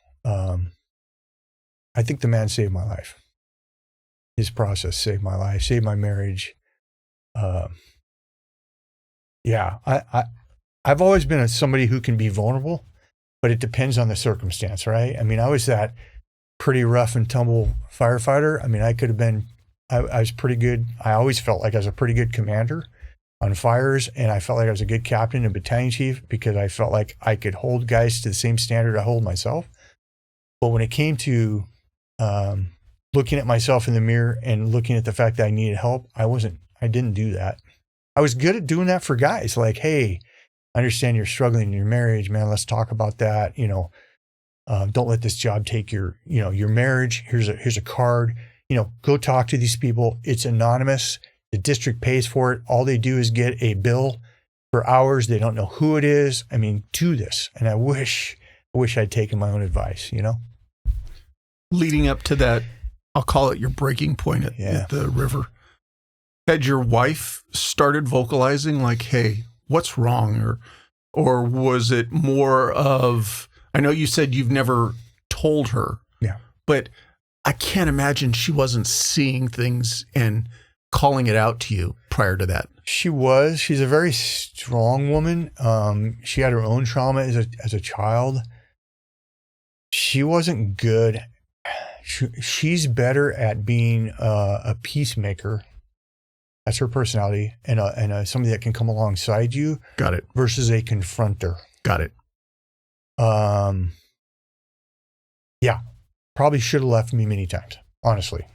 I think the man saved my life. His process saved my life, saved my marriage. I've always been somebody who can be vulnerable, but it depends on the circumstance, right? I mean, I was that pretty rough and tumble firefighter. I mean, I was pretty good. I always felt like I was a pretty good commander on fires, and I felt like I was a good captain and battalion chief because I felt like I could hold guys to the same standard I hold myself. But when it came to looking at myself in the mirror and looking at the fact that I needed help, I didn't do that. I was good at doing that for guys like, hey, I understand you're struggling in your marriage, man. Let's talk about that. Don't let this job take your marriage. Here's a card, go talk to these people. It's anonymous. The district pays for it. All they do is get a bill for hours. They don't know who it is. I mean, do this. And I wish I'd taken my own advice,
Leading up to that, I'll call it your breaking point at the river. Had your wife started vocalizing like, hey, what's wrong? Or was it more of, I know you said you've never told her, but I can't imagine she wasn't seeing things and calling it out to you prior to that. She's a very strong woman. She had her own trauma as a child. She wasn't good. She's better at being a peacemaker. That's her personality, and somebody that can come alongside you. Got it. Versus a confronter. Got it. Probably should have left me many times. Honestly,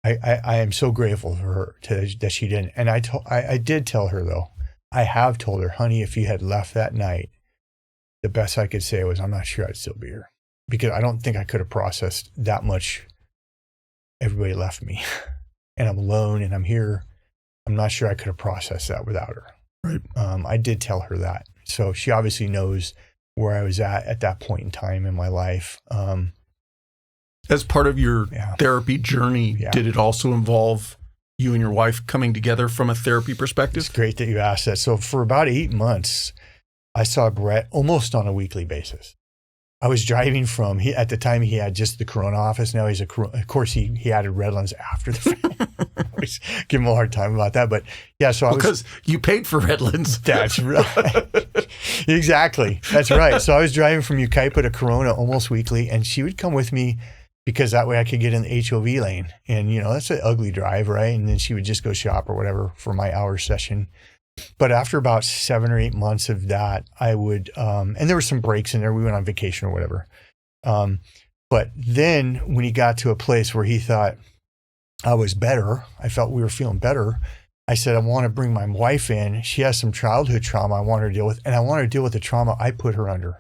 I am so grateful for her that she didn't. And I did tell her though. I have told her, honey, if you had left that night, the best I could say was, I'm not sure I'd still be here. Because I don't think I could have processed that much. Everybody left me and I'm alone and I'm here. I'm not sure I could have processed that without her. Right. I did tell her that. So she obviously knows where I was at that point in time in my life. As part of your therapy journey, did it also involve you and your wife coming together from a therapy perspective? It's great that you asked that. So for about 8 months, I saw Brett almost on a weekly basis. I was driving at the time he had just the Corona office. Now he's of course he added Redlands after the fact. I always give him a hard time about that. But yeah, so because you paid for Redlands. That's right. Exactly. That's right. So I was driving from Yucaipa to Corona almost weekly, and she would come with me because that way I could get in the HOV lane. And, that's an ugly drive, right? And then she would just go shop or whatever for my hour session. But after about 7 or 8 months of that, I would, and there were some breaks in there. We went on vacation or whatever. But then when he got to a place where he thought I was better, I felt we were feeling better,
I said, I want to bring my wife in. She has some childhood trauma I want her to deal with, and I want her to deal with the trauma I put her under.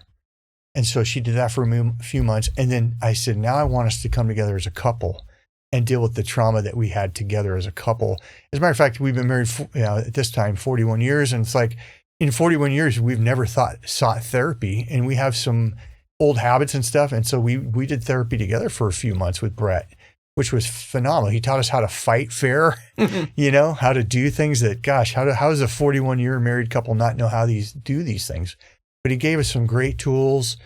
And so she did that for a few months. And then I said, now I want us to come together as a couple and deal with the trauma that we had together as a couple. As a matter of fact, we've been married, at this time, 41 years. And it's like, in 41 years, we've never sought therapy, and we have some old habits and stuff. And so we did therapy together for a few months with Brett, which was phenomenal. He taught us how to fight fair, how to do things that, gosh, how does a 41-year married couple not know how do these things? But he gave us some great tools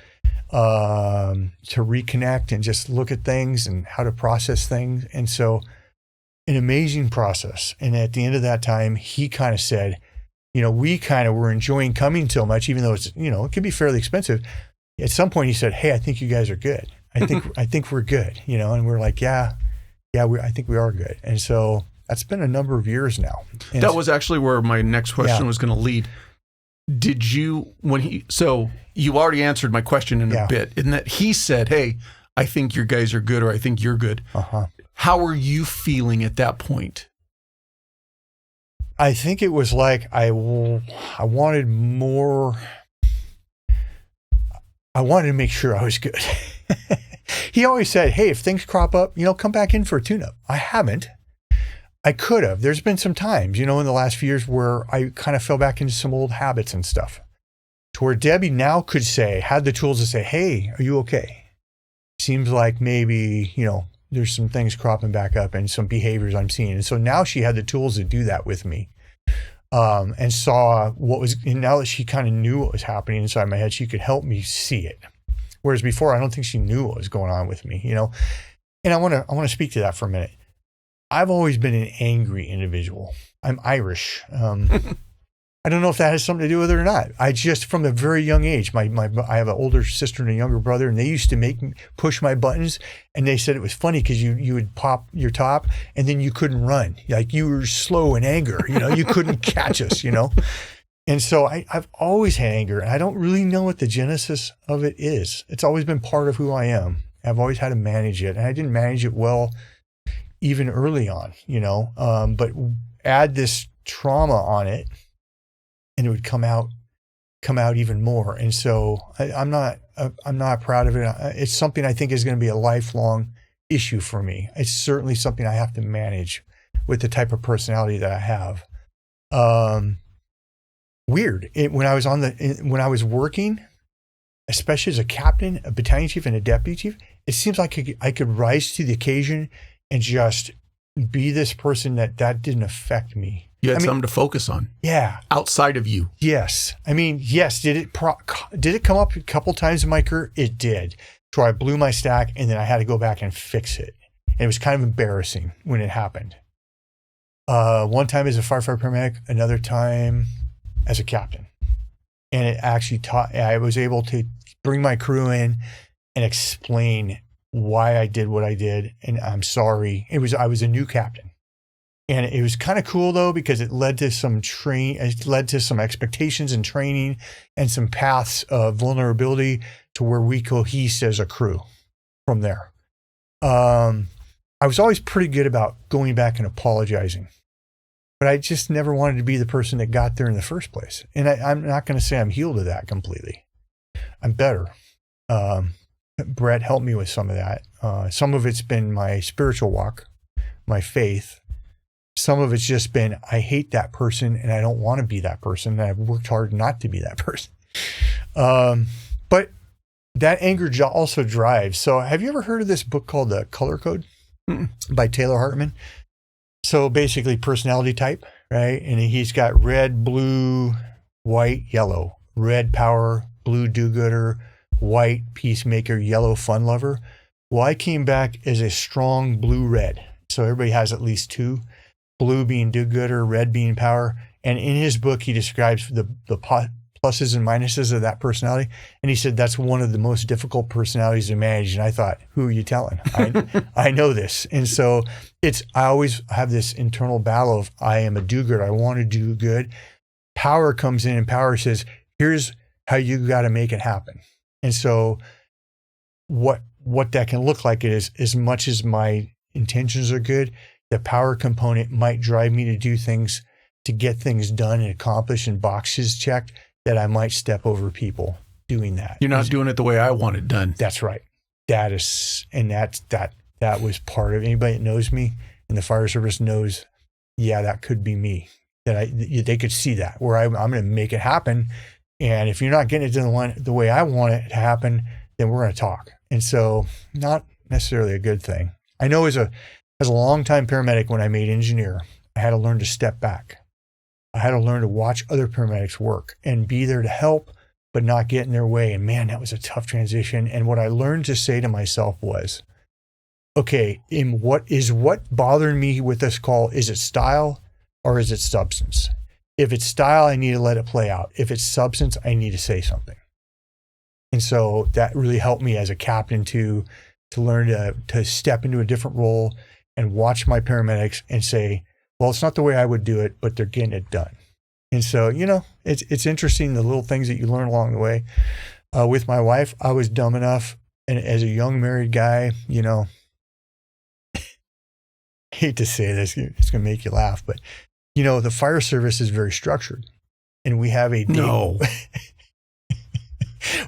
to reconnect and just look at things and how to process things. And so an amazing process. And at the end of that time, he kind of said, we kind of were enjoying coming so much, even though it's, it can be fairly expensive. At some point he said, hey, I think you guys are good. I think we're good, and we're like, I think we are good. And so that's been a number of years now. And
that was actually where my next question was going to lead. Did you, so you already answered my question in a bit, in that he said, hey, I think your guys are good, or I think you're good. How were you feeling at that point?
I think it was like I wanted more. I wanted to make sure I was good. He always said, hey, if things crop up, come back in for a tune-up. I haven't. I could have. There's been some times, in the last few years where I kind of fell back into some old habits and stuff, to where Debbie now had the tools to say, hey, are you okay? Seems like maybe, there's some things cropping back up and some behaviors I'm seeing. And so now she had the tools to do that with me, and saw and now that she kind of knew what was happening inside my head, she could help me see it. Whereas before, I don't think she knew what was going on with me, And I want to speak to that for a minute. I've always been an angry individual. I'm Irish. I don't know if that has something to do with it or not. I just, from a very young age, I have an older sister and a younger brother, and they used to make me push my buttons, and they said it was funny because you would pop your top and then you couldn't run. Like, you were slow in anger, you couldn't catch us, And so I've always had anger, and I don't really know what the genesis of it is. It's always been part of who I am. I've always had to manage it, and I didn't manage it well even early on, but add this trauma on it, and it would come out even more. And so I'm not proud of it. It's something I think is going to be a lifelong issue for me. It's certainly something I have to manage with the type of personality that I have. Weird. When I was working, especially as a captain, a battalion chief, and a deputy chief, it seems like I could rise to the occasion and just be this person that didn't affect me.
You had something to focus on.
Yeah.
Outside of you.
Yes. Yes. Did it come up a couple times in my career? It did. So I blew my stack, and then I had to go back and fix it. And it was kind of embarrassing when it happened. One time as a firefighter paramedic, another time as a captain. And it actually I was able to bring my crew in and explain why I did what I did. And I'm sorry. I was a new captain. And it was kind of cool though, because it led to some expectations and training and some paths of vulnerability to where we cohesed as a crew from there. I was always pretty good about going back and apologizing, but I just never wanted to be the person that got there in the first place. And I'm not going to say I'm healed of that completely. I'm better. Brett helped me with some of that. Some of it's been my spiritual walk, my faith. Some of it's just been, I hate that person and I don't want to be that person. And I've worked hard not to be that person. But that anger also drives. So have you ever heard of this book called The Color Code by Taylor Hartman? So basically personality type, right? And he's got red, blue, white, yellow. Red power, blue do-gooder, white peacemaker, yellow fun lover. Well, I came back as a strong blue-red. So everybody has at least two. Blue being do-gooder, red being power. And in his book, he describes the pluses and minuses of that personality. And he said, that's one of the most difficult personalities to manage. And I thought, who are you telling? I know this. And so I always have this internal battle of, I am a do-gooder. I want to do good. Power comes in and power says, here's how you got to make it happen. And so what that can look like is, as much as my intentions are good, the power component might drive me to do things to get things done and accomplished and boxes checked that I might step over people doing that.
You're not doing it the way I want it done.
That's right. That was part of anybody that knows me in the fire service knows, yeah, that could be me. They could see that where I'm going to make it happen. And if you're not getting it done the way I want it to happen, then we're going to talk. And so not necessarily a good thing. I know as a longtime paramedic, when I made engineer, I had to learn to step back. I had to learn to watch other paramedics work and be there to help, but not get in their way. And man, that was a tough transition. And what I learned to say to myself was, okay, what bothering me with this call? Is it style or is it substance? If it's style, I need to let it play out. If it's substance, I need to say something. And so that really helped me as a captain to learn to step into a different role and watch my paramedics and say, well, it's not the way I would do it, but they're getting it done. And so, it's interesting, the little things that you learn along the way. With my wife, I was dumb enough, and as a young married guy, hate to say this, it's going to make you laugh, but the fire service is very structured, and we have a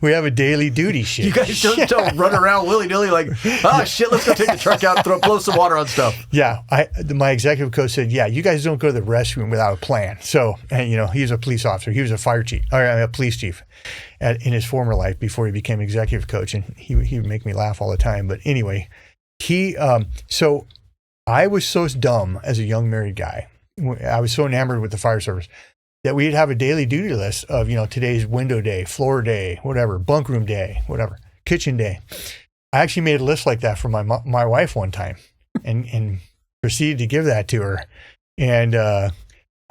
we have a daily duty shift.
You guys don't run around willy-nilly like, shit, let's go take the truck out and blow some water on stuff.
Yeah. My executive coach said, yeah, you guys don't go to the restroom without a plan. So, and he was a police officer. He was a fire chief, or a police chief in his former life before he became executive coach. And he would make me laugh all the time. But anyway, so I was so dumb as a young married guy. I was so enamored with the fire service that we'd have a daily duty list of, today's window day, floor day, whatever, bunk room day, whatever, kitchen day. I actually made a list like that for my wife one time and proceeded to give that to her. And I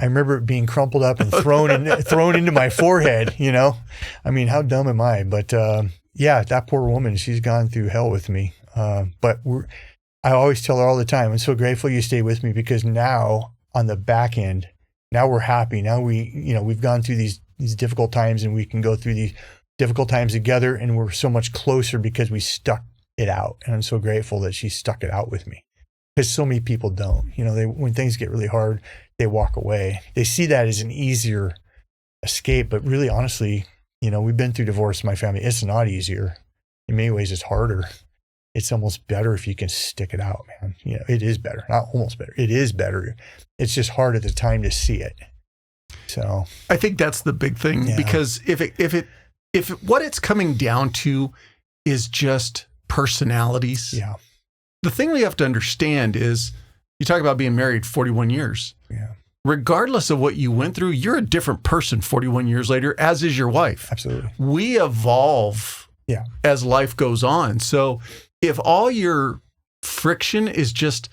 remember it being crumpled up and thrown into my forehead, I mean, how dumb am I? But yeah, that poor woman, she's gone through hell with me. But I always tell her all the time, I'm so grateful you stayed with me, because now on the back end, now we're happy. Now we've gone through these difficult times, and we can go through these difficult times together, and we're so much closer because we stuck it out. And I'm so grateful that she stuck it out with me, because so many people don't. When things get really hard, they walk away. They see that as an easier escape, but really, honestly, we've been through divorce in my family. It's not easier. In many ways, it's harder. It's almost better if you can stick it out, man. It is better. Not almost better. It is better. It's just hard at the time to see it. So
I think that's the big thing, because if what it's coming down to is just personalities.
Yeah.
The thing we have to understand is, you talk about being married 41 years.
Yeah.
Regardless of what you went through, you're a different person 41 years later, as is your wife.
Absolutely.
We evolve as life goes on. So if all your friction is just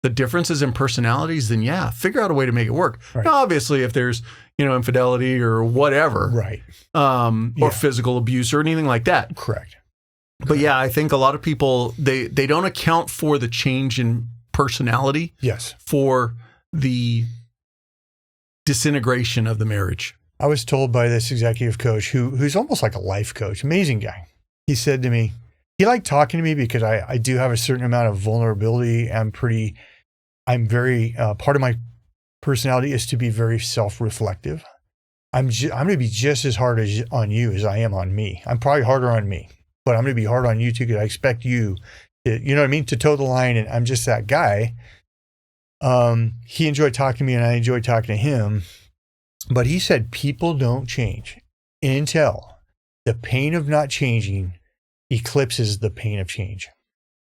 the differences in personalities, then figure out a way to make it work.
Right.
Now, obviously, if there's, infidelity or whatever,
right,
or physical abuse or anything like that.
Correct.
But I think a lot of people, they don't account for the change in personality.
Yes. For
the disintegration of the marriage.
I was told by this executive coach who's almost like a life coach, amazing guy. He said to me, he liked talking to me because I do have a certain amount of vulnerability. I'm very, part of my personality is to be very self-reflective. I'm going to be just as hard on you as I am on me. I'm probably harder on me, but I'm going to be hard on you too, because I expect you to, to toe the line, and I'm just that guy. He enjoyed talking to me, and I enjoyed talking to him, but he said people don't change until the pain of not changing eclipses the pain of change.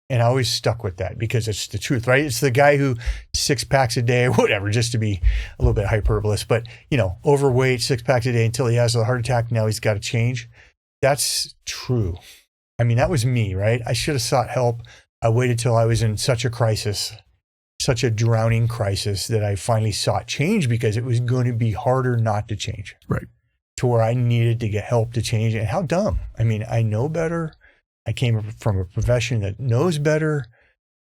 And I always stuck with that, because it's the truth, right? It's the guy who 6 packs a day, whatever, just to be a little bit hyperbolous, but overweight, 6 packs a day until he has a heart attack. Now he's got to change. That's true. I mean, that was me, right? I should have sought help. I waited till I was in such a crisis, such a drowning crisis, that I finally sought change, because it was going to be harder not to change.
Right.
To where I needed to get help to change. And how dumb. I mean, I know better. I came from a profession that knows better,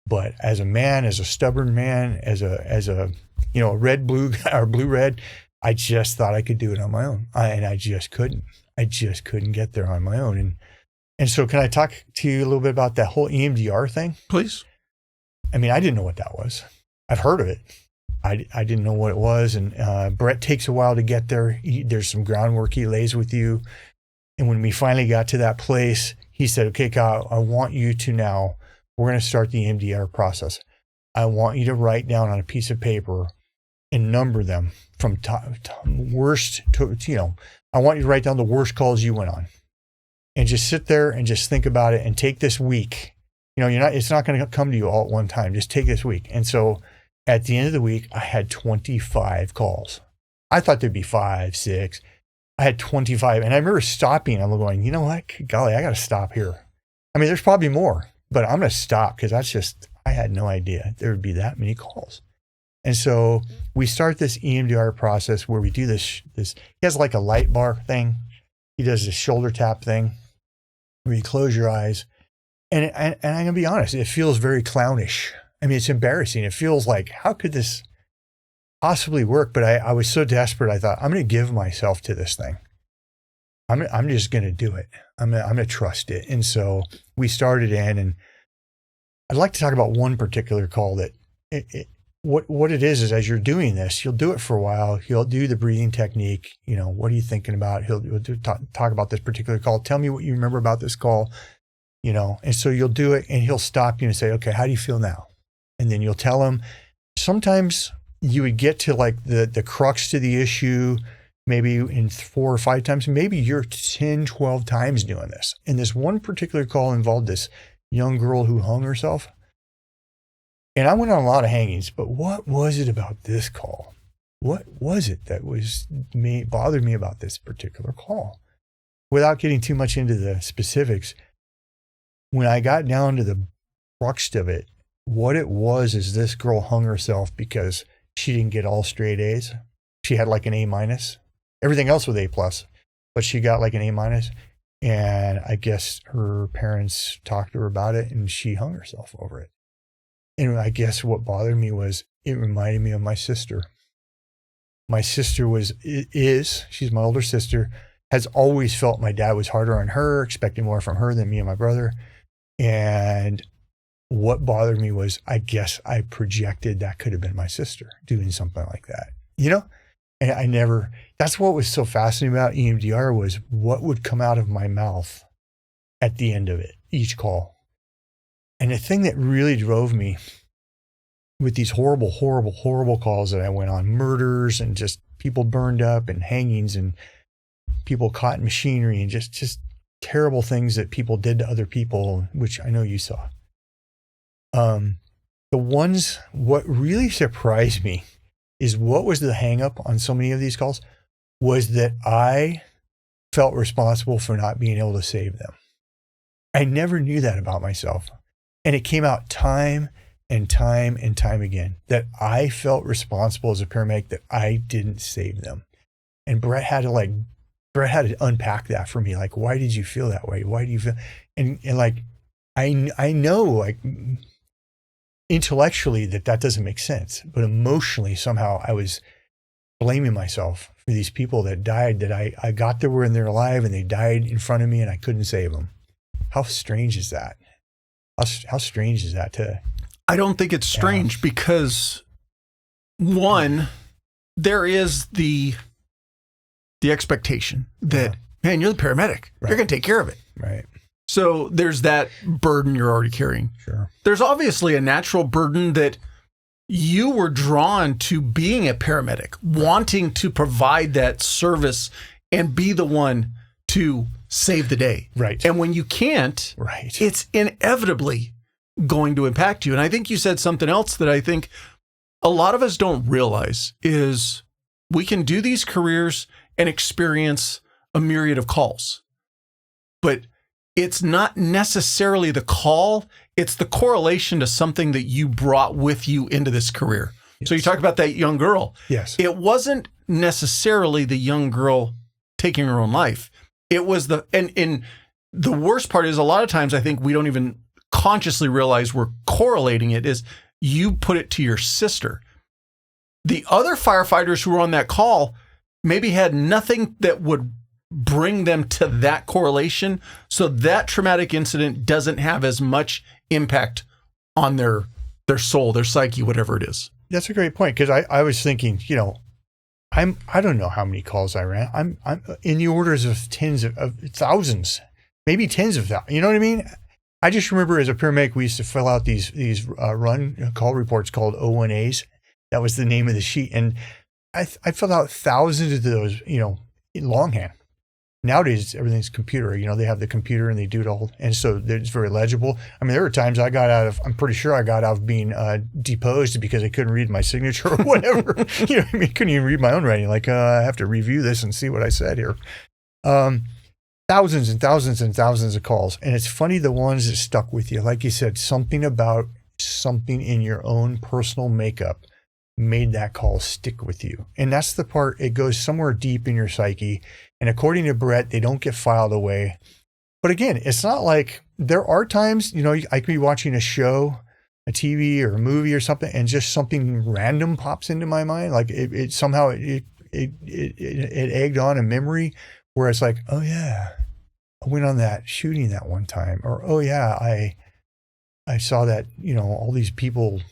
but as a man, as a stubborn man, as a red, blue guy, or blue, red, I just thought I could do it on my own. And I just couldn't. I just couldn't get there on my own. And so can I talk to you a little bit about that whole EMDR thing?
Please.
I mean, I didn't know what that was. I've heard of it. I didn't know what it was. And Brett takes a while to get there. There's some groundwork he lays with you. And when we finally got to that place, he said, okay, Kyle, I want you to now, we're going to start the EMDR process. I want you to write down on a piece of paper and number them from worst to, I want you to write down the worst calls you went on and just sit there and just think about it and take this week. It's not going to come to you all at one time. Just take this week. And so at the end of the week, I had 25 calls. I thought there'd be 5, 6. I had 25. And I remember stopping. I'm going, you know what? Golly, I got to stop here. I mean, there's probably more, but I'm going to stop because I had no idea there would be that many calls. And so we start this EMDR process where we do this. He has like a light bar thing. He does this shoulder tap thing where you close your eyes. And I'm going to be honest, it feels very clownish. I mean, it's embarrassing. It feels like, how could this possibly work? But I was so desperate. I thought, I'm going to give myself to this thing. I'm just going to do it. I'm going to trust it. And so we started in, and I'd like to talk about one particular call that what it is as you're doing this, you'll do it for a while. He'll do the breathing technique. What are you thinking about? He'll talk about this particular call. Tell me what you remember about this call, and so you'll do it, and he'll stop you and say, okay, how do you feel now? And then you'll tell him. Sometimes you would get to like the crux to the issue, maybe in 4 or 5 times. Maybe you're 10, 12 times doing this. And this one particular call involved this young girl who hung herself. And I went on a lot of hangings, but what was it about this call? What was it that bothered me about this particular call? Without getting too much into the specifics, when I got down to the crux of it, what it was is this girl hung herself because she didn't get all straight A's. She had like an A-. Everything else was A+, but she got like an A-. And I guess her parents talked to her about it, and she hung herself over it. And I guess what bothered me was it reminded me of my sister. My sister she's my older sister, has always felt my dad was harder on her, expecting more from her than me and my brother. And what bothered me was, I guess I projected that could have been my sister doing something like that, And that's what was so fascinating about EMDR was what would come out of my mouth at the end of it, each call. And the thing that really drove me with these horrible, horrible, horrible calls that I went on, murders and just people burned up and hangings and people caught in machinery and just terrible things that people did to other people, which I know you saw. What really surprised me is what was the hang up on so many of these calls was that I felt responsible for not being able to save them. I never knew that about myself. And it came out time and time and time again that I felt responsible as a paramedic that I didn't save them. And Brett had to unpack that for me. Like, why did you feel that way? Why do you feel? And like, I know like intellectually that doesn't make sense, but emotionally somehow I was blaming myself for these people that died that I got there when they're alive and they died in front of me and I couldn't save them. How strange is that? How strange is that
I don't think it's strange because one, there is the expectation that, man, you're the paramedic. Right. You're going to take care of it.
Right.
So there's that burden you're already carrying.
Sure.
There's obviously a natural burden that you were drawn to being a paramedic, wanting to provide that service and be the one to save the day.
Right.
And when you can't, it's inevitably going to impact you. And I think you said something else that I think a lot of us don't realize is we can do these careers and experience a myriad of calls. But it's not necessarily the call, it's the correlation to something that you brought with you into this career. Yes. So you talk about that young girl.
Yes.
It wasn't necessarily the young girl taking her own life. It was and the worst part is a lot of times I think we don't even consciously realize we're correlating it is you put it to your sister. The other firefighters who were on that call maybe had nothing that would bring them to that correlation. So that traumatic incident doesn't have as much impact on their soul, their psyche, whatever it is.
that's a great point. Cause I was thinking, I don't know how many calls I ran. I'm in the orders of tens of thousands, maybe tens of thousands. You know what I mean? I just remember as a paramedic, we used to fill out these run call reports called O1As. That was the name of the sheet. And I filled out thousands of those, in longhand. Nowadays, everything's computer. They have the computer and they do it all. And so it's very legible. I mean, there were times I'm pretty sure I got out of being deposed because I couldn't read my signature or whatever. Couldn't even read my own writing. Like, I have to review this and see what I said here. Thousands and thousands and thousands of calls. And it's funny, the ones that stuck with you, like you said, something about something in your own personal makeup made that call stick with you. And that's the part, it goes somewhere deep in your psyche. And according to Brett, they don't get filed away. But again, it's not like, there are times, I could be watching a show, a TV or a movie or something, and just something random pops into my mind. Like it somehow egged on a memory where it's like, oh yeah, I went on that shooting that one time. Or, oh yeah, I saw that, all these people,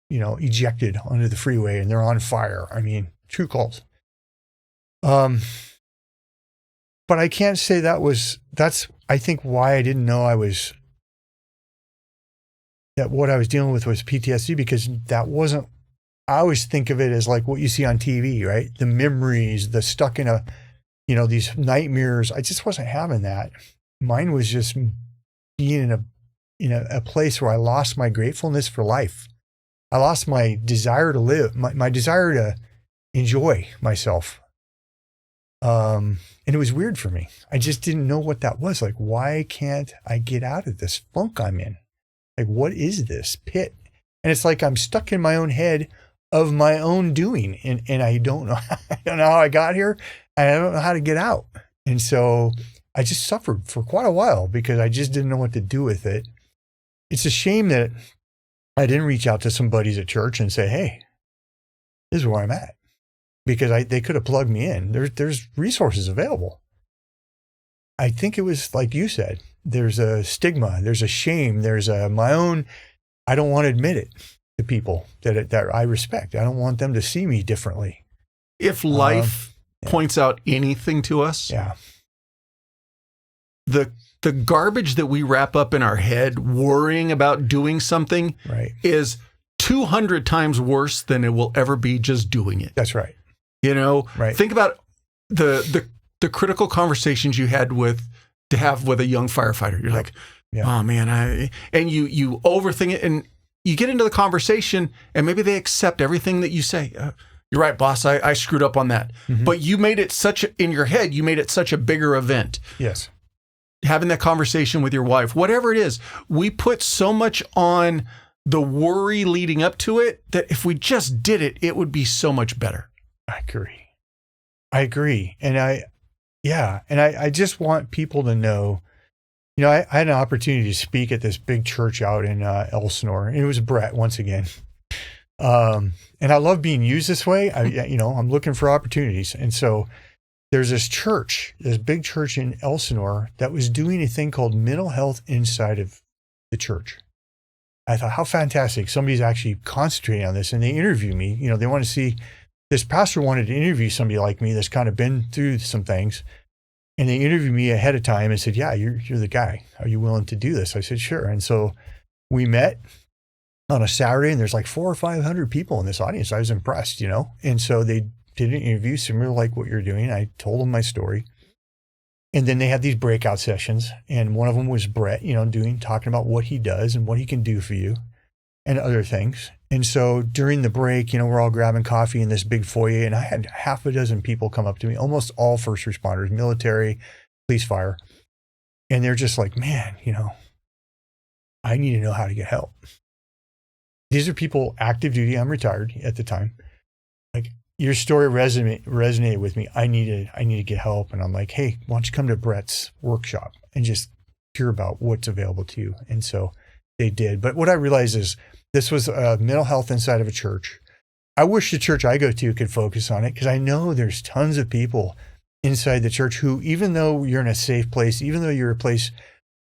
ejected onto the freeway and they're on fire. I mean, true calls. But I can't say that's I think why I didn't know that what I was dealing with was PTSD, because that wasn't, I always think of it as like what you see on TV, right? The memories, the stuck in these nightmares. I just wasn't having that. Mine was just being in a place where I lost my gratefulness for life. I lost my desire to live, my desire to enjoy myself. And it was weird for me. I just didn't know what that was. Like, why can't I get out of this funk I'm in? Like, what is this pit? And it's like I'm stuck in my own head of my own doing. And I don't know. I don't know how I got here. And I don't know how to get out. And so I just suffered for quite a while because I just didn't know what to do with it. It's a shame that I didn't reach out to some buddies at church and say, hey, this is where I'm at. Because they could have plugged me in. There's resources available. I think it was like you said, there's a stigma, there's a shame, there's my own, I don't want to admit it to people that I respect. I don't want them to see me differently.
If life points out anything to us, the garbage that we wrap up in our head worrying about doing something is 200 times worse than it will ever be just doing it.
That's right.
Think about the critical conversations you had to have with a young firefighter. You're like, oh man, and you overthink it, and you get into the conversation, and maybe they accept everything that you say. You're right, boss. I screwed up on that. Mm-hmm. But you made it in your head, you made it such a bigger event.
Yes.
Having that conversation with your wife, whatever it is, we put so much on the worry leading up to it that if we just did it, it would be so much better.
I agree. And I just want people to know, I had an opportunity to speak at this big church out in Elsinore, and it was Brett once again. And I love being used this way. I'm looking for opportunities. And so there's this big church in Elsinore that was doing a thing called mental health inside of the church. I thought, how fantastic. Somebody's actually concentrating on this. And they interview me. They want to see, this pastor wanted to interview somebody like me that's kind of been through some things. And they interviewed me ahead of time and said, yeah, you're the guy. Are you willing to do this? I said, sure. And so we met on a Saturday, and there's like 400 or 500 people in this audience. I was impressed, And so they did an interview similar like what you're doing. I told them my story. And then they had these breakout sessions. And one of them was Brett, talking about what he does and what he can do for you and other things. And so during the break, we're all grabbing coffee in this big foyer, and I had half a dozen people come up to me, almost all first responders, military, police, fire. And they're just like, man, I need to know how to get help. These are people active duty. I'm retired at the time. Like, your story resonated with me. I need to get help. And I'm like, hey, why don't you come to Brett's workshop and just hear about what's available to you? And so they did. But what I realized is, this was mental health inside of a church. I wish the church I go to could focus on it, because I know there's tons of people inside the church who, even though you're in a safe place, even though you're a place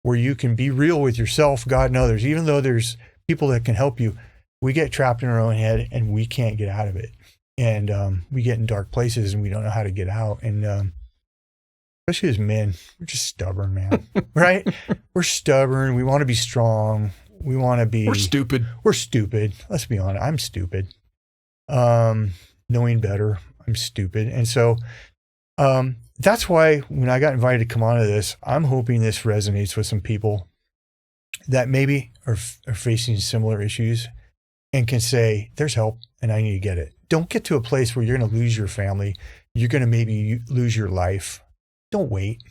where you can be real with yourself, God and others, even though there's people that can help you, we get trapped in our own head and we can't get out of it. And we get in dark places and we don't know how to get out. And especially as men, we're just stubborn, man. Right? We're stubborn. We want to be strong. We want to be.
We're stupid.
We're stupid. Let's be honest. I'm stupid. Knowing better, I'm stupid. And so that's why when I got invited to come onto this, I'm hoping this resonates with some people that maybe are facing similar issues and can say, there's help and I need to get it. Don't get to a place where you're going to lose your family. You're going to maybe lose your life. Don't wait.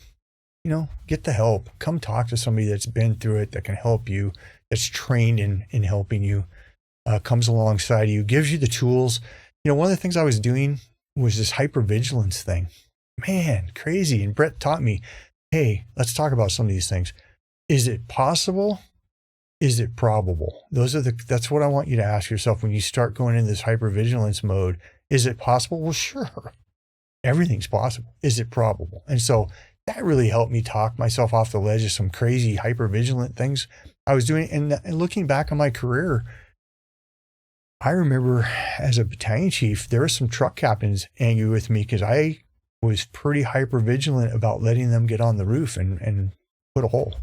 Get the help. Come talk to somebody that's been through it, that can help you, that's trained in helping you, comes alongside you, gives you the tools. One of the things I was doing was this hypervigilance thing. Man, crazy. And Brett taught me, hey, let's talk about some of these things. Is it possible? Is it probable? That's what I want you to ask yourself when you start going into this hypervigilance mode. Is it possible? Well, sure. Everything's possible. Is it probable? And so that really helped me talk myself off the ledge of some crazy hypervigilant things I was doing. And looking back on my career, I remember as a battalion chief, there were some truck captains angry with me because I was pretty hypervigilant about letting them get on the roof and put a hole.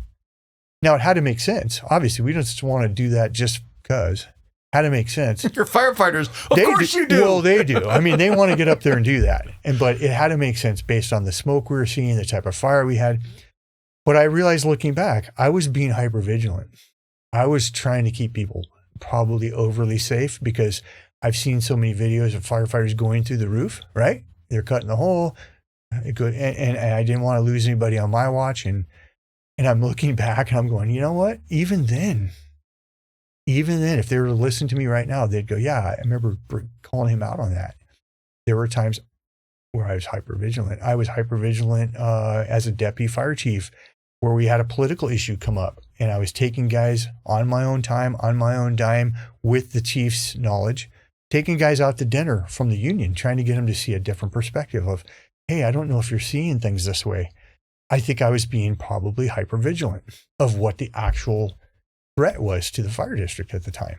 Now, it had to make sense. Obviously, we don't just want to do that just because. It had to make sense.
You're firefighters. Of course you do.
Well, they do. I mean, they want to get up there and do that. But it had to make sense based on the smoke we were seeing, the type of fire we had. But I realized looking back, I was being hypervigilant. I was trying to keep people probably overly safe because I've seen so many videos of firefighters going through the roof, right? They're cutting the hole. And I didn't want to lose anybody on my watch. And I'm looking back and I'm going, you know what? Even then, if they were to listen to me right now, they'd go, yeah, I remember calling him out on that. There were times where I was hypervigilant. I was hypervigilant as a deputy fire chief where we had a political issue come up and I was taking guys on my own time, on my own dime with the chief's knowledge, taking guys out to dinner from the union, trying to get them to see a different perspective of, hey, I don't know if you're seeing things this way. I think I was being probably hypervigilant of what the actual threat was to the fire district at the time.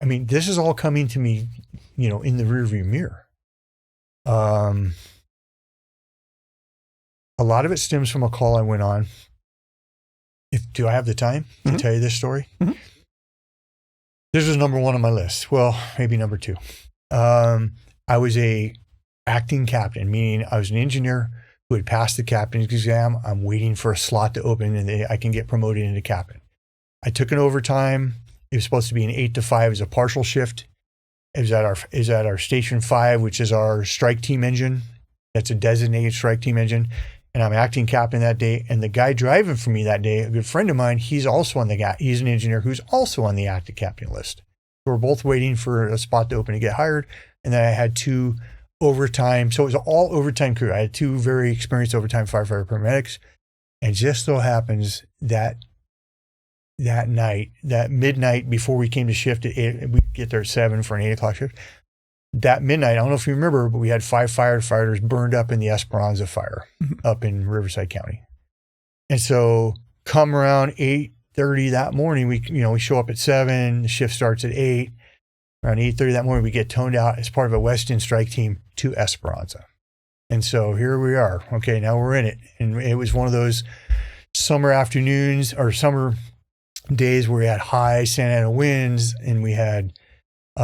I mean, this is all coming to me, in the rearview mirror. A lot of it stems from a call I went on. Do I have the time to tell you this story? Mm-hmm. This was number one on my list. Well, maybe number two. I was a acting captain, meaning I was an engineer who had passed the captain's exam. I'm waiting for a slot to open and I can get promoted into captain. I took an overtime. It was supposed to be an 8 to 5 as a partial shift. It was at our station 5, which is our strike team engine. That's a designated strike team engine. And I'm acting captain that day. And the guy driving for me that day, a good friend of mine, he's an engineer who's also on the acting captain list. So we're both waiting for a spot to open to get hired. And then I had 2 overtime. So it was all overtime crew. I had 2 very experienced overtime firefighter paramedics. And just so happens that night, that midnight before we came to shift at 8, we get there at 7 for an 8 o'clock shift. That midnight, I don't know if you remember, but we had 5 firefighters burned up in the Esperanza fire up in Riverside County. And so come around 8:30 that morning, we show up at 7, the shift starts at 8. Around 8:30 that morning, we get toned out as part of a West End strike team to Esperanza. And so here we are. Okay, now we're in it. And it was one of those summer afternoons or summer days where we had high Santa Ana winds and we had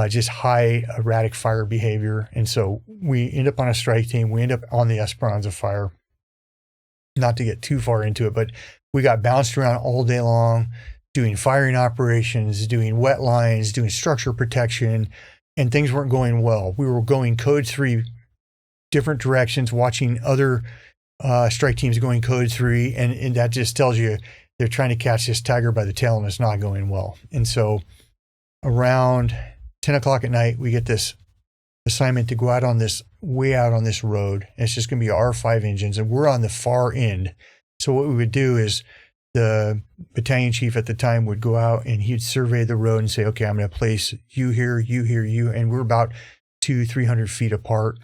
just high erratic fire behavior. And so we end up on a strike team. We end up on the Esperanza fire. Not to get too far into it, but we got bounced around all day long, doing firing operations, doing wet lines, doing structure protection, and things weren't going well. We were going code 3 different directions, watching other strike teams going code 3. And that just tells you they're trying to catch this tiger by the tail and it's not going well. And so around 10 o'clock at night, we get this assignment to go out on this road. And it's just going to be R5 engines and we're on the far end. So what we would do is the battalion chief at the time would go out and he'd survey the road and say, okay, I'm going to place you here, you here, you. And we're about 200-300 feet apart.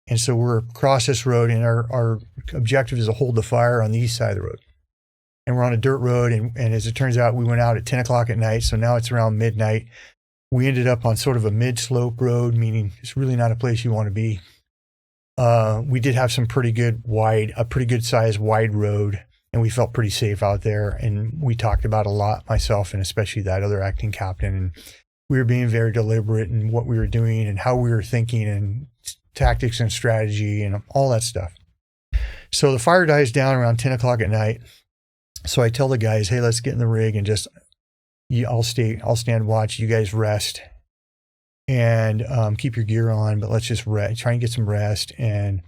And so we're across this road and our objective is to hold the fire on the east side of the road. And we're on a dirt road. And as it turns out, we went out at 10 o'clock at night. So now it's around midnight. We ended up on sort of a mid-slope road, meaning it's really not a place you want to be. We did have some pretty good sized wide road, and we felt pretty safe out there. And we talked about a lot, myself and especially that other acting captain. And we were being very deliberate in what we were doing and how we were thinking and tactics and strategy and all that stuff. So the fire dies down around 10 o'clock at night. So I tell the guys, hey, let's get in the rig and I'll stand watch. You guys rest and keep your gear on, but let's just try and get some rest. And,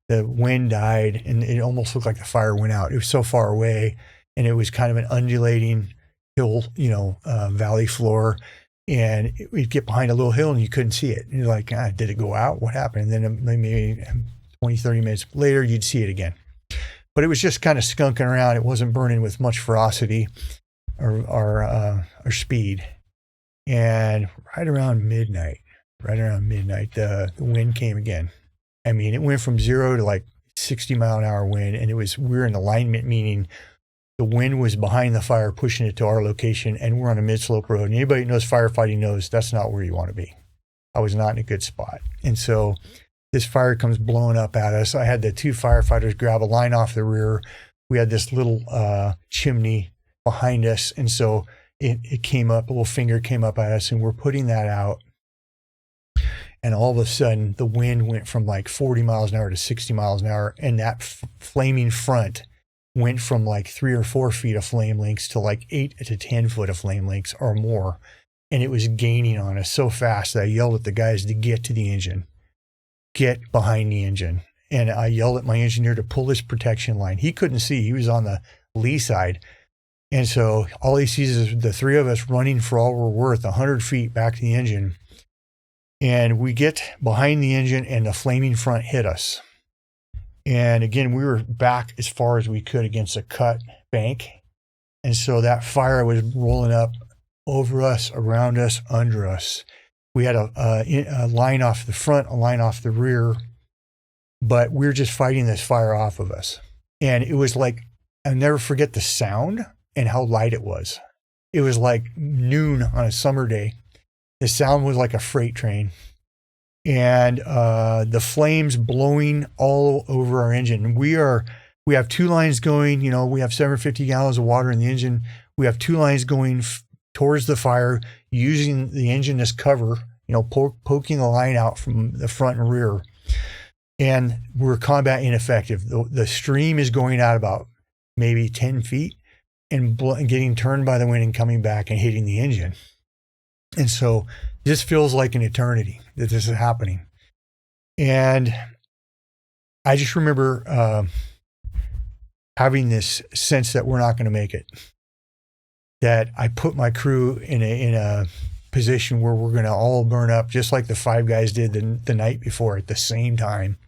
the wind died and it almost looked like the fire went out. It was so far away and it was kind of an undulating hill, valley floor. And we'd get behind a little hill and you couldn't see it. And you're like, did it go out? What happened? And then maybe 20, 30 minutes later, you'd see it again. But it was just kind of skunking around. It wasn't burning with much ferocity or speed. And right around midnight, the wind came again. I mean, it went from 0 to like 60 mile an hour wind. And we're in alignment, meaning the wind was behind the fire, pushing it to our location, and we're on a mid-slope road. And anybody who knows firefighting knows that's not where you want to be. I was not in a good spot. And so this fire comes blowing up at us. I had the 2 firefighters grab a line off the rear. We had this little chimney behind us. And so it came up, a little finger came up at us, and we're putting that out. And all of a sudden, the wind went from like 40 miles an hour to 60 miles an hour. And that flaming front went from like 3 or 4 feet of flame lengths to like 8 to 10 foot of flame lengths or more. And it was gaining on us so fast that I yelled at the guys to get to the engine, get behind the engine. And I yelled at my engineer to pull this protection line. He couldn't see. He was on the lee side. And so all he sees is the 3 of us running for all we're worth 100 feet back to the engine. And we get behind the engine and the flaming front hit us. And again, we were back as far as we could against a cut bank. And so that fire was rolling up over us, around us, under us. We had a line off the front, a line off the rear, but we were just fighting this fire off of us. And it was like, I'll never forget the sound and how light it was. It was like noon on a summer day. The sound was like a freight train. And the flames blowing all over our engine. We have 2 lines going, we have 750 gallons of water in the engine. We have 2 lines going towards the fire, using the engine as cover, poking the line out from the front and rear. And we're combat ineffective. The stream is going out about maybe 10 feet and getting turned by the wind and coming back and hitting the engine. And so this feels like an eternity that this is happening. And I just remember having this sense that we're not going to make it, that I put my crew in a position where we're going to all burn up, just like the 5 guys did the night before at the same time.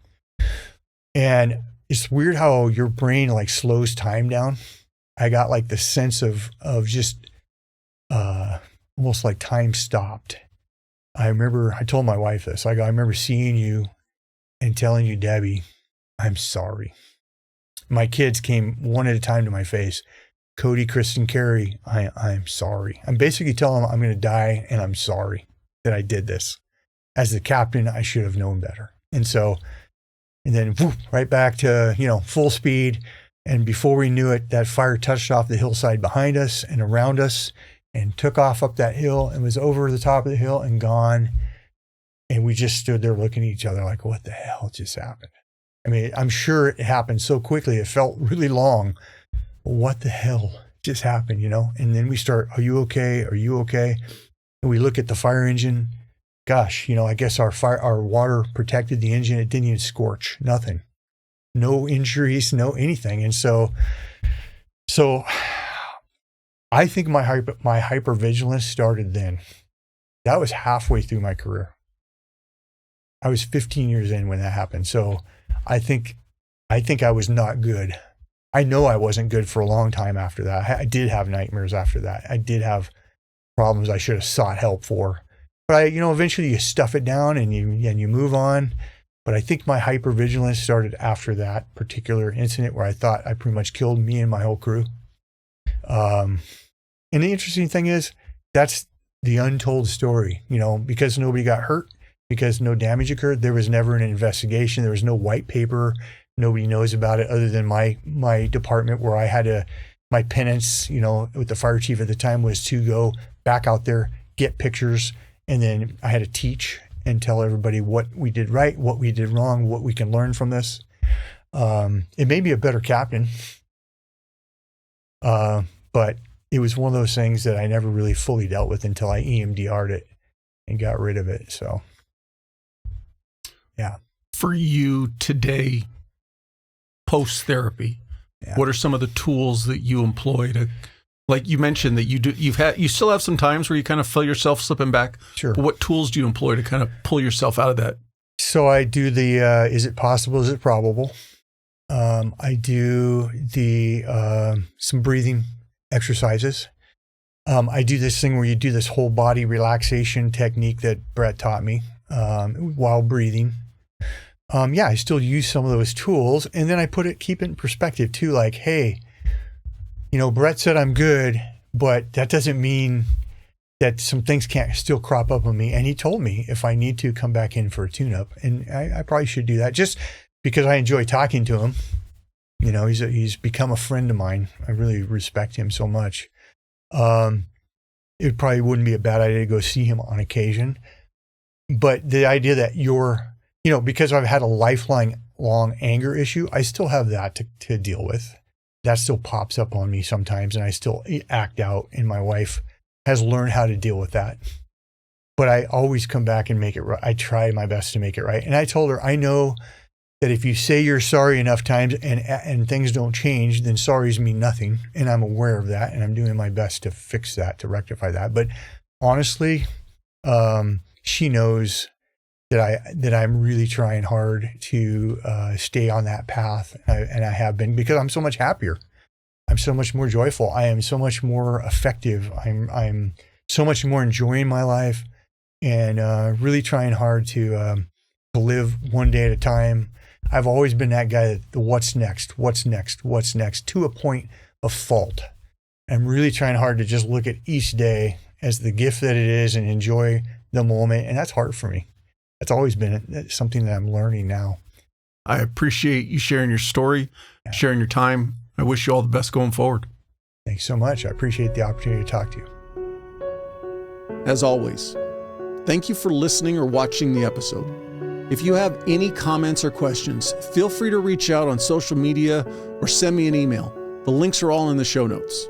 And it's weird how your brain like slows time down. I got like the sense of just almost like time stopped. I told my wife this. I remember seeing you and telling you, Debbie, I'm sorry. My kids came one at a time to my face. Cody, Kristen, Carrie, I'm sorry. I'm basically telling them I'm going to die and I'm sorry that I did this. As the captain, I should have known better. And then whoop, right back to, full speed. And before we knew it, that fire touched off the hillside behind us and around us and took off up that hill and was over the top of the hill and gone. And we just stood there looking at each other like, what the hell just happened? I mean, I'm sure it happened so quickly. It felt really long. What the hell just happened, And then we start, are you okay? Are you okay? And we look at the fire engine. Gosh, I guess our water protected the engine. It didn't even scorch, nothing. No injuries, no anything. And so I think my hypervigilance started then. That was halfway through my career. I was 15 years in when that happened. So I think I was not good. I know I wasn't good for a long time after that. I did have nightmares after that. I did have problems I should have sought help for. But eventually you stuff it down and you move on. But I think my hypervigilance started after that particular incident where I thought I pretty much killed me and my whole crew. And the interesting thing is, that's the untold story, because nobody got hurt, because no damage occurred. There was never an investigation. There was no white paper. Nobody knows about it other than my department, where I had my penance, with the fire chief at the time, was to go back out there, get pictures, and then I had to teach and tell everybody what we did right, what we did wrong, what we can learn from this. It made me a better captain. But it was one of those things that I never really fully dealt with until I EMDR'd it and got rid of it. So, yeah. For
you today, post-therapy, what are some of the tools that you employ to, like you mentioned that you still have some times where you kind of feel yourself slipping back.
Sure.
But what tools do you employ to kind of pull yourself out of that?
So I do the, is it possible? Is it probable? I do the, some breathing exercises. I do this thing where you do this whole body relaxation technique that Brett taught me, while breathing. I still use some of those tools, and then I keep it in perspective too. Like, hey, Brett said I'm good, but that doesn't mean that some things can't still crop up on me. And he told me if I need to come back in for a tune-up, and I probably should do that just because I enjoy talking to him. He's become a friend of mine. I really respect him so much. It probably wouldn't be a bad idea to go see him on occasion. But the idea that because I've had a lifelong anger issue, I still have that to deal with. That still pops up on me sometimes, and I still act out, and my wife has learned how to deal with that. But I always come back and make it right. I try my best to make it right. And I told her, I know that if you say you're sorry enough times and things don't change, then sorries mean nothing. And I'm aware of that, and I'm doing my best to fix that, to rectify that. But honestly, she knows that I'm really trying hard to stay on that path, and I have been, because I'm so much happier. I'm so much more joyful. I am so much more effective. I'm so much more enjoying my life, and really trying hard to live one day at a time. I've always been that guy that the what's next, to a point of fault. I'm really trying hard to just look at each day as the gift that it is and enjoy the moment. And that's hard for me. That's always been something that I'm learning now.
I appreciate you sharing your story, sharing your time. I wish you all the best going forward.
Thanks so much. I appreciate the opportunity to talk to you.
As always, thank you for listening or watching the episode. If you have any comments or questions, feel free to reach out on social media or send me an email. The links are all in the show notes.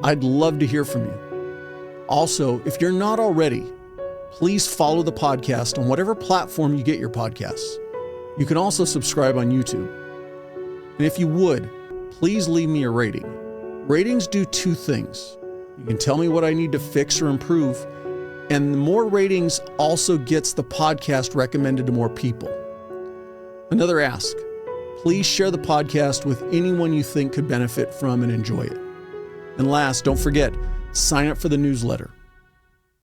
I'd love to hear from you. Also, if you're not already, please follow the podcast on whatever platform you get your podcasts. You can also subscribe on YouTube. And if you would, please leave me a rating. Ratings do two things. You can tell me what I need to fix or improve, and the more ratings also gets the podcast recommended to more people. Another ask, please share the podcast with anyone you think could benefit from and enjoy it. And last, don't forget, sign up for the newsletter.